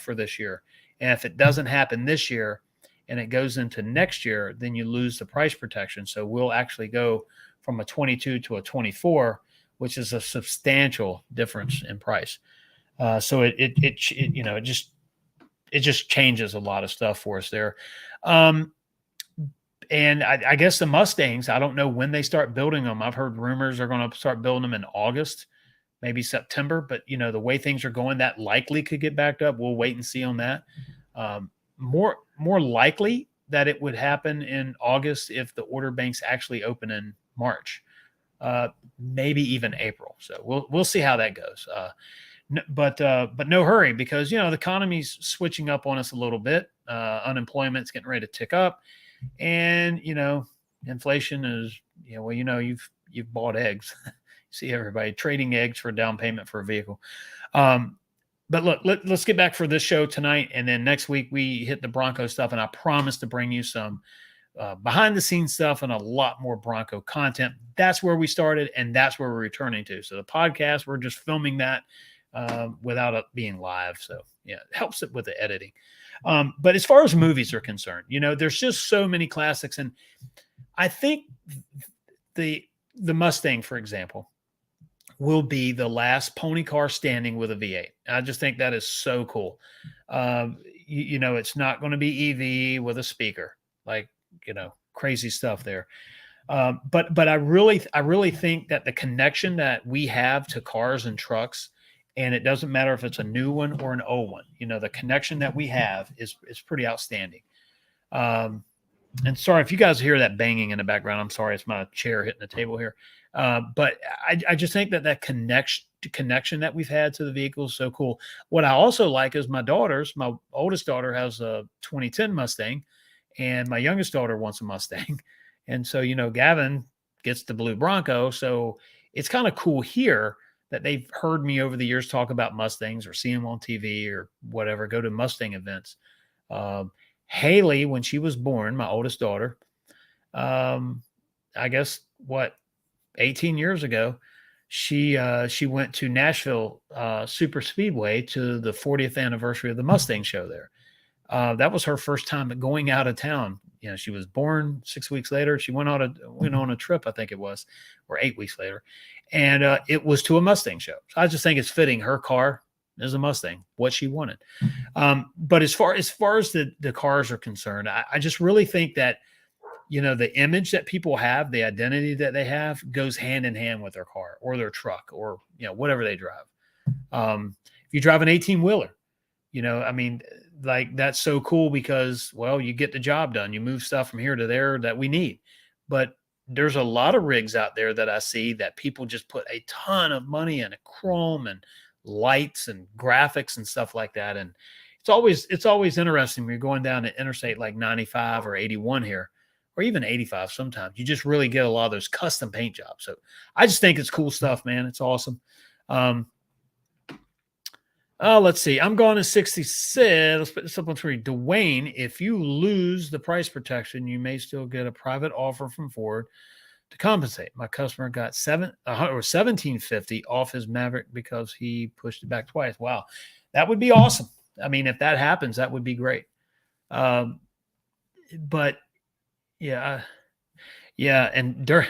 for this year. And if it doesn't happen this year and it goes into next year, then you lose the price protection. So we'll actually go from a 22 to a 24, which is a substantial difference in price. So it just changes a lot of stuff for us there. And I guess the Mustangs, I don't know when they start building them. I've heard rumors they're going to start building them in August, maybe September. But, you know, the way things are going, that likely could get backed up. We'll wait and see on that. More likely that it would happen in August if the order banks actually open in March, maybe even April. So we'll see how that goes. But no hurry, because, you know, the economy's switching up on us a little bit. Unemployment's getting ready to tick up. And, you know, inflation is, you know, well, you know, you've bought eggs. See everybody trading eggs for a down payment for a vehicle. But look, let's get back for this show tonight. And then next week we hit the Bronco stuff. And I promise to bring you some behind the scenes stuff and a lot more Bronco content. That's where we started, and that's where we're returning to. So the podcast, we're just filming that without it being live. So yeah, it helps it with the editing. But as far as movies are concerned, you know, there's just so many classics. And I think the Mustang, for example, will be the last pony car standing with a V8. I just think that is so cool. You know, it's not going to be EV with a speaker, like, you know, crazy stuff there. But I really think that the connection that we have to cars and trucks, and it doesn't matter if it's a new one or an old one, you know, the connection that we have is pretty outstanding. And sorry if you guys hear that banging in the background. I'm sorry, it's my chair hitting the table here. But I just think that connection that we've had to the vehicle is so cool. What I also like is my oldest daughter has a 2010 Mustang, and my youngest daughter wants a Mustang. And so, Gavin gets the blue Bronco. So it's kind of cool here that they've heard me over the years talk about Mustangs or see them on TV or whatever, go to Mustang events. Haley, when she was born, my oldest daughter, I guess 18 years ago, she went to Nashville Super Speedway to the 40th anniversary of the Mustang show there. That was her first time going out of town. She was born 6 weeks later. She went on a trip, I think it was, or 8 weeks later, and it was to a Mustang show. So I just think it's fitting. Her car is a Mustang, what she wanted. But as far as the cars are concerned, I just really think that the image that people have, the identity that they have, goes hand in hand with their car or their truck or whatever they drive. If you drive an 18-wheeler, like that's so cool because, well, you get the job done. You move stuff from here to there that we need. But there's a lot of rigs out there that I see that people just put a ton of money in, chrome and lights and graphics and stuff like that. And it's always interesting when you're going down an interstate like 95 or 81 here, or even 85 sometimes. You just really get a lot of those custom paint jobs. So I just think it's cool stuff, man. It's awesome. Let's see. I'm going to 66. Let's put this up on screen. Dwayne, if you lose the price protection, you may still get a private offer from Ford to compensate. My customer got $1,750 off his Maverick because he pushed it back twice. Wow, that would be awesome. I mean, if that happens, that would be great. But yeah, and Dirk,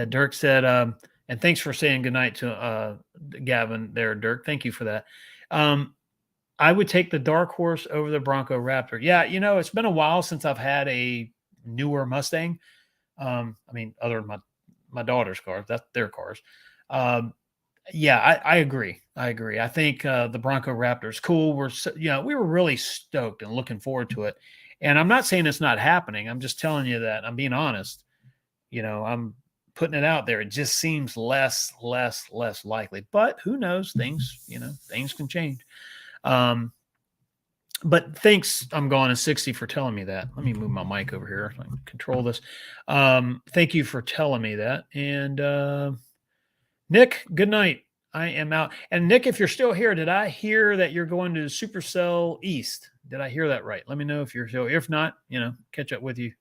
Dirk said, and thanks for saying goodnight to Gavin there, Dirk. Thank you for that. I would take the Dark Horse over the Bronco Raptor. Yeah, it's been a while since I've had a newer Mustang. I mean, other than my daughter's cars, that's their cars. Yeah, I agree. I think the Bronco Raptor is cool. We were really stoked and looking forward to it. And I'm not saying it's not happening. I'm just telling you that I'm being honest. I'm putting it out there. It just seems less likely. But who knows? Things can change. But thanks, I'm going to 60 for telling me that. Let me move my mic over here. I can control this. Thank you for telling me that. And Nick, good night. I am out. And Nick, if you're still here, did I hear that you're going to Supercell East? Did I hear that right? Let me know if you're still here. If not, catch up with you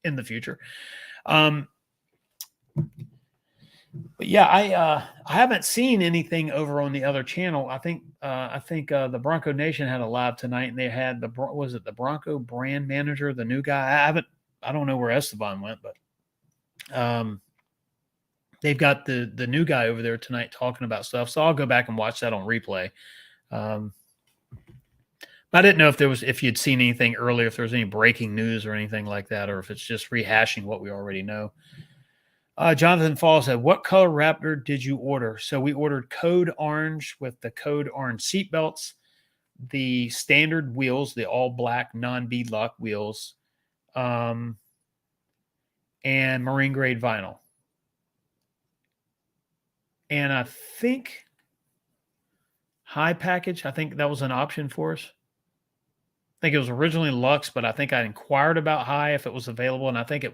in the future. But yeah, I haven't seen anything over on the other channel. I think the Bronco Nation had a live tonight, and they had the Bronco brand manager, the new guy. I don't know where Esteban went, but they've got the new guy over there tonight talking about stuff. So I'll go back and watch that on replay. I didn't know if you'd seen anything earlier, if there was any breaking news or anything like that, or if it's just rehashing what we already know. Jonathan Fall said, what color Raptor did you order? So we ordered Code Orange with the Code Orange seat belts, the standard wheels, the all black non-beadlock wheels, and marine grade vinyl. And I think high package, I think that was an option for us. I think it was originally Lux, but I think I inquired about high if it was available, and I think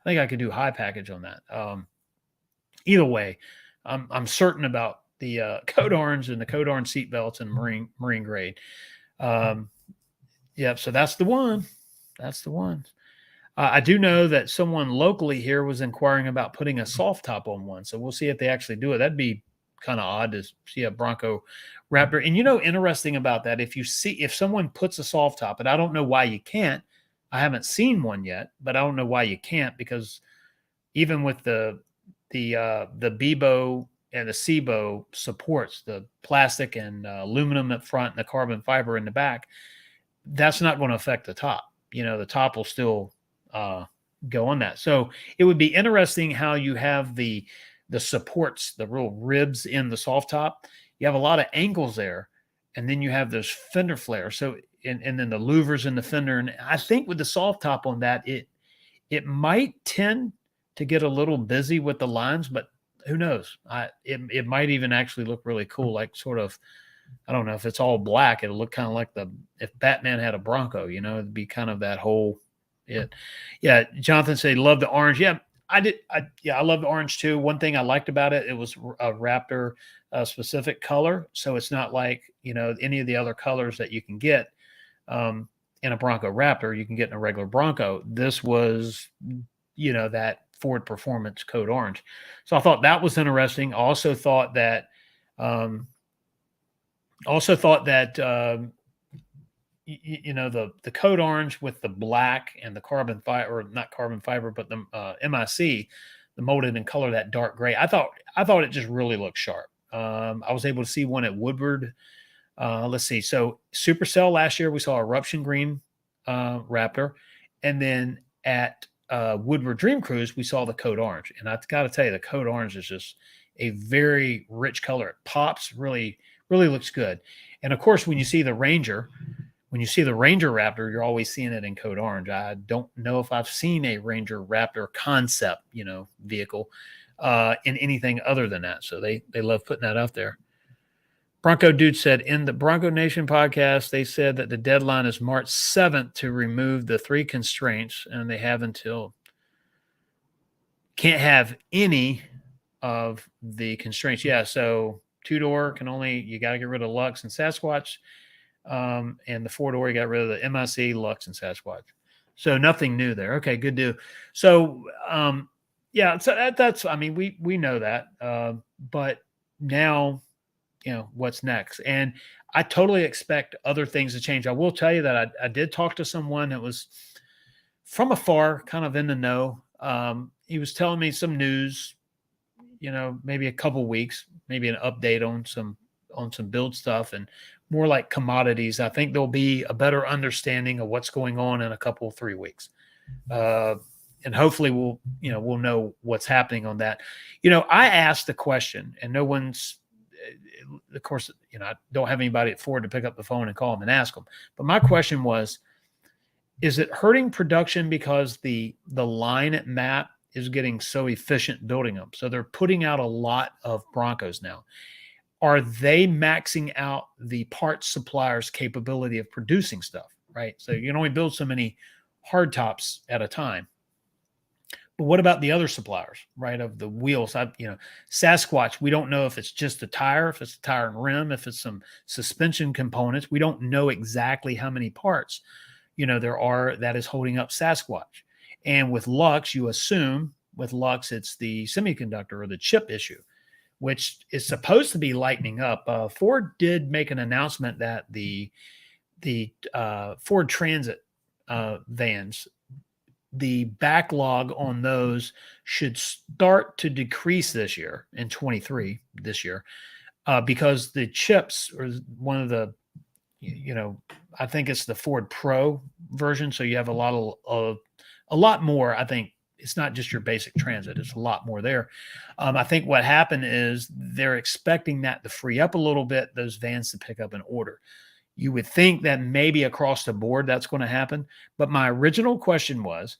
I could do high package on that. Either way, I'm certain about the Code Orange and the Code Orange seat belts and marine grade. Yeah, so that's the one. That's the one. I do know that someone locally here was inquiring about putting a soft top on one, so we'll see if they actually do it. That'd be kind of odd to see a Bronco Raptor. And interesting about that, if someone puts a soft top, and I don't know why you can't. I haven't seen one yet, but I don't know why you can't, because even with the Bebo and the Cibo supports, the plastic and aluminum up front and the carbon fiber in the back, that's not going to affect the top. The top will still go on that. So it would be interesting how you have the supports, the real ribs in the soft top. You have a lot of angles there, and then you have those fender flares. So and then the louvers in the fender. And I think with the soft top on that, it might tend to get a little busy with the lines, but who knows? It might even actually look really cool, like sort of, I don't know if it's all black, it'll look kind of like if Batman had a Bronco, it'd be kind of that whole it. Yeah, Jonathan said he loved the orange. Yeah, I did. I love the orange too. One thing I liked about it, it was a Raptor specific color, so it's not like any of the other colors that you can get in a Bronco Raptor. You can get in a regular Bronco. This was that Ford Performance Code Orange. So I thought that was interesting. Also thought that the Code Orange with the black and the carbon fiber, or not carbon fiber, but the MIC, the molded in color, that dark gray. I thought it just really looked sharp. I was able to see one at Woodward. Let's see. So Supercell last year, we saw Eruption Green Raptor. And then at Woodward Dream Cruise, we saw the Code Orange. And I've got to tell you, the Code Orange is just a very rich color. It pops, really, really looks good. And of course, when you see the Ranger Raptor, you're always seeing it in Code Orange. I don't know if I've seen a Ranger Raptor concept, vehicle in anything other than that. So they love putting that out there. Bronco Dude said in the Bronco Nation podcast, they said that the deadline is March 7th to remove the 3 constraints, and they have until can't have any of the constraints. Yeah, so 2-door you got to get rid of Lux and Sasquatch, and the 4-door you got rid of the MIC, Lux, and Sasquatch. So nothing new there. Okay, good deal. So yeah, so that's we know that, but now what's next. And I totally expect other things to change. I will tell you that I did talk to someone that was from afar, kind of in the know. He was telling me some news, maybe a couple weeks, maybe an update on some build stuff and more like commodities. I think there'll be a better understanding of what's going on in a couple, 3 weeks. And hopefully we'll know what's happening on that. I asked the question, and no one's, of course, I don't have anybody at Ford to pick up the phone and call them and ask them. But my question was, is it hurting production because the line at MAP is getting so efficient building them? So they're putting out a lot of Broncos now. Are they maxing out the parts supplier's capability of producing stuff, right? So you can only build so many hardtops at a time. But what about the other suppliers, right, of the wheels? Sasquatch, we don't know if it's just a tire, if it's a tire and rim, if it's some suspension components. We don't know exactly how many parts, there are that is holding up Sasquatch. And with Lux, you assume with Lux, it's the semiconductor or the chip issue, which is supposed to be lightening up. Ford did make an announcement that the Ford Transit vans, the backlog on those should start to decrease this year in 23 this year, because the chips are one of the, I think it's the Ford Pro version. So you have a lot more. I think it's not just your basic Transit. It's a lot more there. I think what happened is they're expecting that to free up a little bit, those vans to pick up an order. You would think that maybe across the board that's going to happen. But my original question was,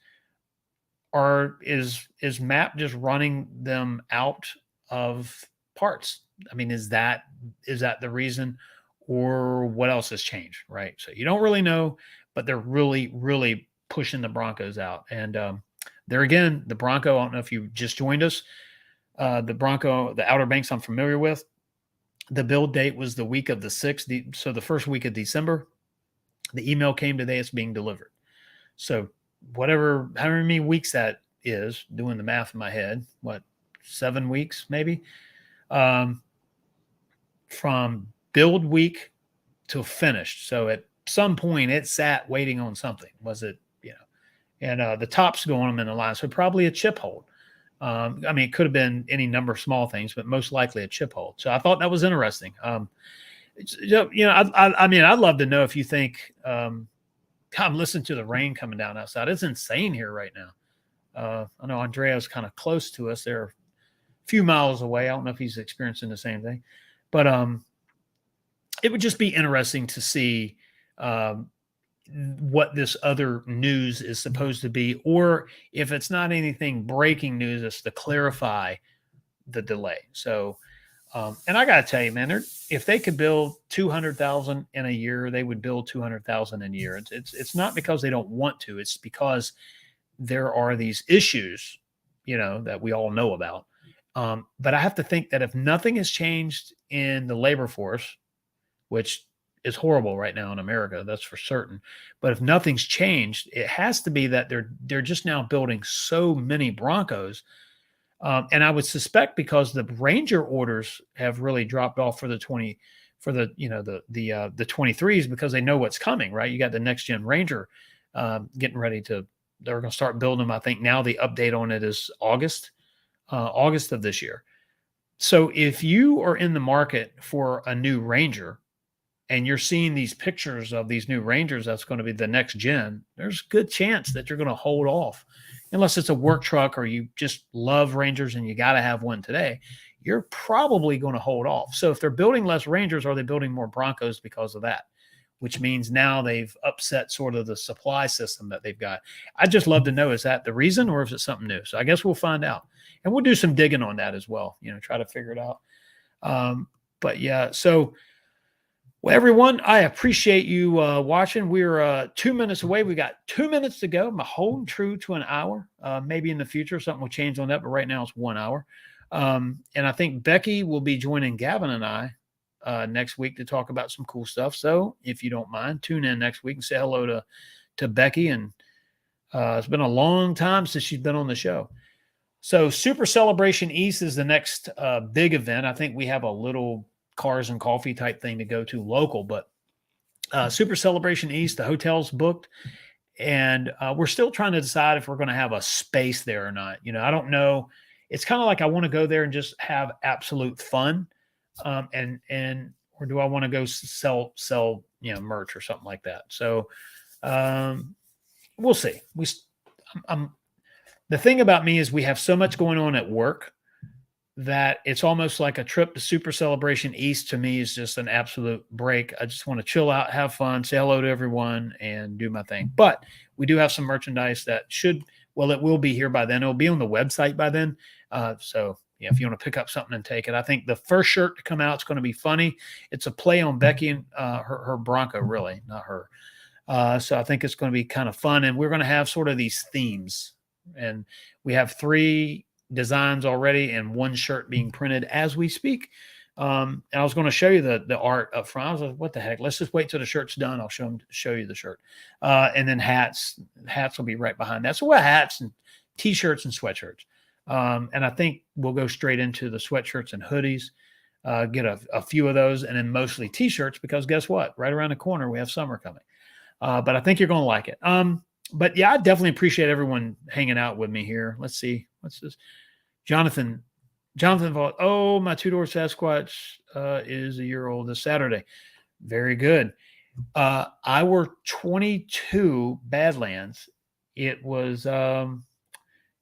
is MAP just running them out of parts? Is that the reason, or what else has changed, right? So you don't really know, but they're really, really pushing the Broncos out. And there again, the Bronco, I don't know if you just joined us, the Bronco, the Outer Banks I'm familiar with. The build date was the week of the 6th. So the first week of December, the email came today, it's being delivered. So however many weeks that is, doing the math in my head, 7 weeks maybe, from build week to finished. So at some point it sat waiting on something. Was it, and the tops going them in the line. So probably a chip hold. It could have been any number of small things, but most likely a chip hold. So I thought that was interesting. I'd love to know if you think, I'm listening to the rain coming down outside. It's insane here right now. I know Andrea's kind of close to us. They're a few miles away. I don't know if he's experiencing the same thing, but it would just be interesting to see um, what this other news is supposed to be, or if it's not anything breaking news, it's to clarify the delay. So, and I got to tell you, man, if they could build 200,000 in a year, they would build 200,000 in a year. It's not because they don't want to. It's because there are these issues, that we all know about. But I have to think that if nothing has changed in the labor force, which is horrible right now in America, that's for certain. But if nothing's changed, it has to be that they're just now building so many Broncos. And I would suspect because the Ranger orders have really dropped off for the 23s, because they know what's coming, right? You got the next gen Ranger getting ready to. They're going to start building them. I think now the update on it is August of this year. So if you are in the market for a new Ranger, and you're seeing these pictures of these new Rangers, that's going to be the next gen, there's a good chance that you're going to hold off. Unless it's a work truck or you just love Rangers and you got to have one today, you're probably going to hold off. So if they're building less Rangers, are they building more Broncos because of that? Which means now they've upset sort of the supply system that they've got. I'd just love to know, is that the reason, or is it something new? So I guess we'll find out. And we'll do some digging on that as well, try to figure it out. But yeah, so well, everyone, I appreciate you watching. We're 2 minutes away. We got 2 minutes to go. I'm holding true to an hour. Maybe in the future something will change on that, but right now it's 1 hour. And I think Becky will be joining Gavin and I next week to talk about some cool stuff. So if you don't mind, tune in next week and say hello to Becky. And it's been a long time since she's been on the show. So Super Celebration East is the next big event. I think we have a little cars and coffee type thing to go to local, but Super Celebration East, the hotel's booked, and we're still trying to decide if we're going to have a space there or not. I don't know. It's kind of like I want to go there and just have absolute fun, or do I want to go sell merch or something like that? So we'll see. The thing about me is we have so much going on at work that it's almost like a trip to Super Celebration East to me is just an absolute break. I just want to chill out, have fun, say hello to everyone, and do my thing. But we do have some merchandise that it will be here by then. It'll be on the website by then. So yeah, if you want to pick up something and take it. I think the first shirt to come out is going to be funny. It's a play on Becky and her Bronco, really, not her. So I think it's going to be kind of fun. And we're going to have sort of these themes. And we have 3 designs already and 1 shirt being printed as we speak. And I was going to show you the art up front. I was like, what the heck? Let's just wait till the shirt's done. I'll show you the shirt. And then hats will be right behind that. So we'll have hats and t-shirts and sweatshirts. And I think we'll go straight into the sweatshirts and hoodies, get a few of those, and then mostly t-shirts, because guess what? Right around the corner, we have summer coming. But I think you're going to like it. But yeah, I definitely appreciate everyone hanging out with me here. Let's see. What's this? Jonathan Vault. Oh, my 2-door Sasquatch is a year old this Saturday. Very good. Our 22 Badlands. It was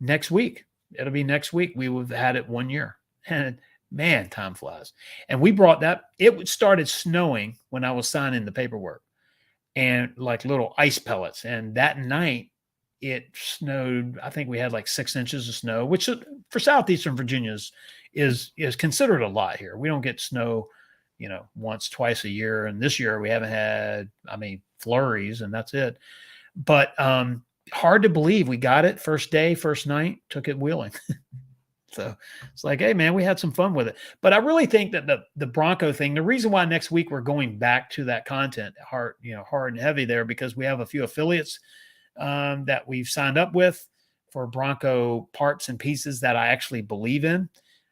next week. It'll be next week. We would have had it 1 year. And man, time flies. And we brought that. It started snowing when I was signing the paperwork, and like little ice pellets. And that night it snowed. I think we had like 6 inches of snow, which for Southeastern Virginia is considered a lot here. We don't get snow, once, twice a year. And this year we haven't had, flurries, and that's it. But hard to believe we got it first day, first night, took it wheeling. So it's like, hey man, we had some fun with it. But I really think that the Bronco thing, the reason why next week we're going back to that content hard and heavy there, because we have a few affiliates that we've signed up with for Bronco parts and pieces that I actually believe in.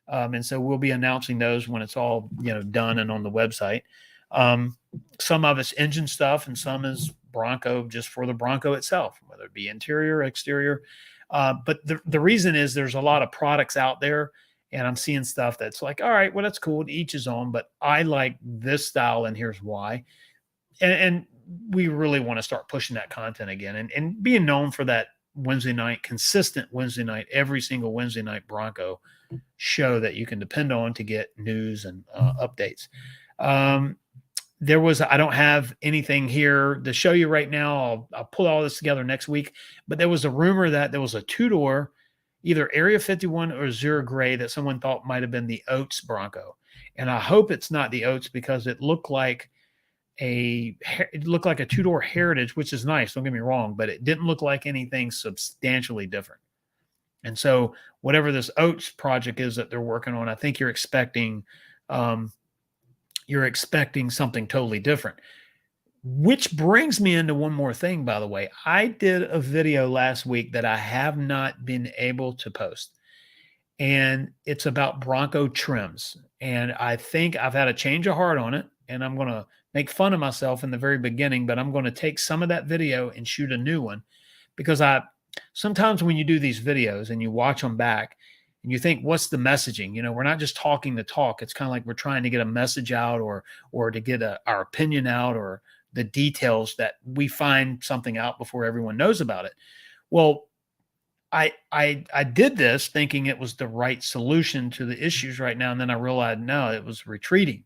And so we'll be announcing those when it's all, done and on the website. Some of it's engine stuff and some is Bronco just for the Bronco itself, whether it be interior or exterior. But the reason is there's a lot of products out there, and I'm seeing stuff that's like, all right, well, that's cool. Each his own, but I like this style, and here's why. And we really want to start pushing that content again and being known for that Wednesday night, consistent Wednesday night, every single Wednesday night Bronco show that you can depend on to get news and updates. I don't have anything here to show you right now. I'll pull all this together next week. But there was a rumor that there was a two-door, either Area 51 or Zero Gray, that someone thought might have been the Oates Bronco. And I hope it's not the Oates, because it looked like a two-door Heritage, which is nice. Don't get me wrong, but it didn't look like anything substantially different. And so whatever this Oates project is that they're working on, I think you're expecting something totally different. Which brings me into one more thing, by the way. I did a video last week that I have not been able to post, and it's about Bronco trims. And I think I've had a change of heart on it, and I'm going to make fun of myself in the very beginning, but I'm going to take some of that video and shoot a new one, because sometimes when you do these videos and you watch them back and you think, what's the messaging? We're not just talking the talk. It's kind of like we're trying to get a message out, or to get our opinion out, or the details that we find something out before everyone knows about it. Well, I did this thinking it was the right solution to the issues right now. And then I realized, no, it was retreating.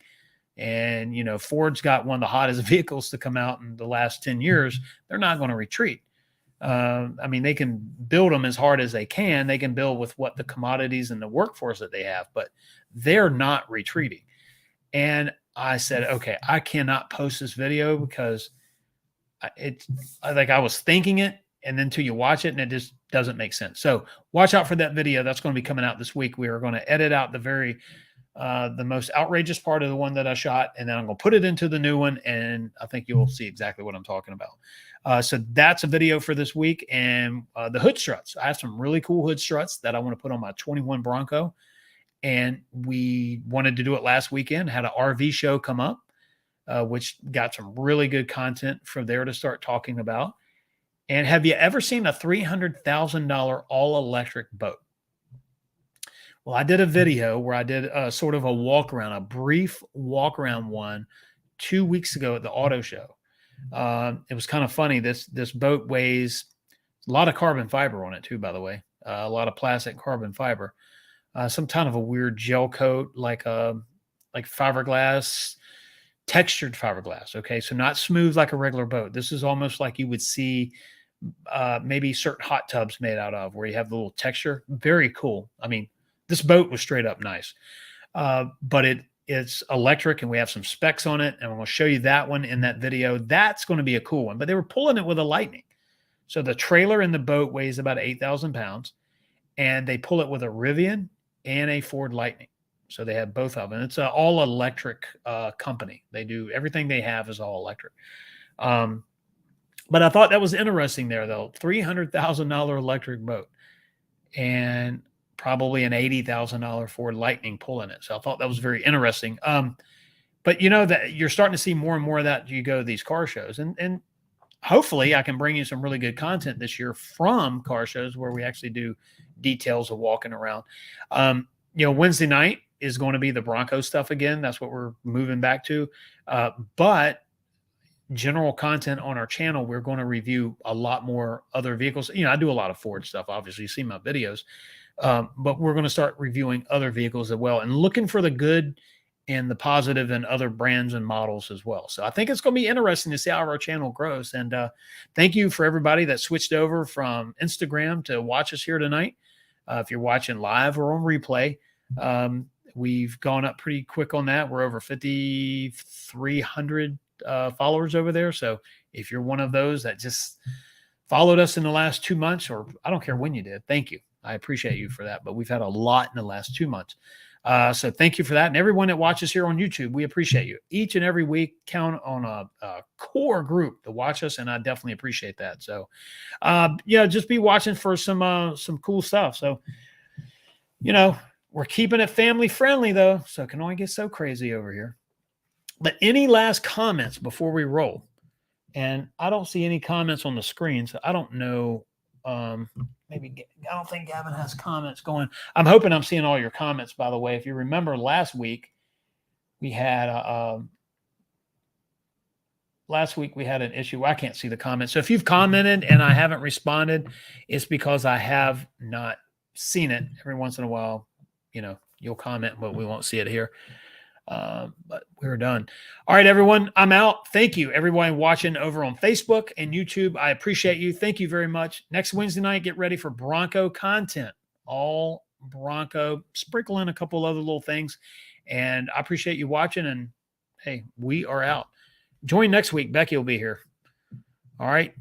And, Ford's got one of the hottest vehicles to come out in the last 10 years. They're not going to retreat. They can build them as hard as they can. They can build with what the commodities and the workforce that they have, but they're not retreating. And I said, okay, I cannot post this video, because I was thinking it, and then until you watch it, and it just doesn't make sense. So watch out for that video. That's going to be coming out this week. We are going to edit out the most outrageous part of the one that I shot, and then I'm going to put it into the new one, and I think you'll see exactly what I'm talking about. So that's a video for this week. And the hood struts. I have some really cool hood struts that I want to put on my 21 Bronco, and we wanted to do it last weekend. Had an RV show come up, which got some really good content from there to start talking about. And have you ever seen a $300,000 all-electric boat? Well, I did a video where I did sort of a brief walk around one 2 weeks ago at the auto show. It was kind of funny. This boat weighs a lot of carbon fiber on it too, by the way. A lot of plastic carbon fiber. Some kind of a weird gel coat, like fiberglass, textured fiberglass. Okay, so not smooth like a regular boat. This is almost like you would see maybe certain hot tubs made out of, where you have the little texture. Very cool. This boat was straight up nice, but it's electric, and we have some specs on it, and I'm going to show you that one in that video. That's going to be a cool one. But they were pulling it with a Lightning. So the trailer in the boat weighs about 8,000 pounds, and they pull it with a Rivian and a Ford Lightning. So they have both of them. It's an all electric company. They do everything they have is all electric. But I thought that was interesting there, though. $300,000 electric boat, and probably an $80,000 Ford Lightning pulling it. So I thought that was very interesting. But that you're starting to see more and more of that. You go to these car shows, and hopefully I can bring you some really good content this year from car shows where we actually do details of walking around. Wednesday night is going to be the Bronco stuff again. That's what we're moving back to. But general content on our channel, we're going to review a lot more other vehicles. I do a lot of Ford stuff. Obviously, you see my videos. But we're going to start reviewing other vehicles as well, and looking for the good and the positive in other brands and models as well. So I think it's going to be interesting to see how our channel grows. And thank you for everybody that switched over from Instagram to watch us here tonight. If you're watching live or on replay, we've gone up pretty quick on that. We're over 5,300 followers over there. So if you're one of those that just followed us in the last 2 months, or I don't care when you did, thank you. I appreciate you for that. But we've had a lot in the last 2 months. So thank you for that. And everyone that watches here on YouTube, we appreciate you. Each and every week, count on a core group to watch us, and I definitely appreciate that. So, just be watching for some cool stuff. So, we're keeping it family friendly, though, so it can only get so crazy over here. But any last comments before we roll? And I don't see any comments on the screen, so I don't know. Maybe I don't think Gavin has comments going. I'm hoping I'm seeing all your comments, by the way. If you remember last week, we had an issue. I can't see the comments. So if you've commented and I haven't responded, it's because I have not seen it. Every once in a while, you'll comment, but we won't see it here. But we're done. All right, everyone. I'm out. Thank you, everyone watching over on Facebook and YouTube. I appreciate you. Thank you very much. Next Wednesday night, get ready for Bronco content. All Bronco, sprinkle in a couple other little things. And I appreciate you watching. And hey, we are out. Join next week. Becky will be here. All right.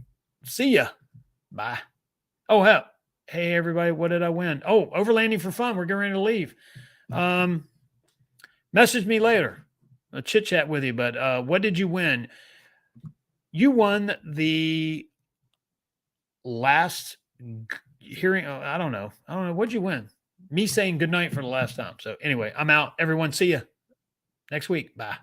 See ya. Bye. Oh, hell. Hey, everybody. What did I win? Oh, overlanding for fun. We're getting ready to leave. Message me later. I'll chit chat with you. But what did you win? You won the last hearing. Oh, I don't know. What'd you win? Me saying goodnight for the last time. So anyway, I'm out. Everyone, see you next week. Bye.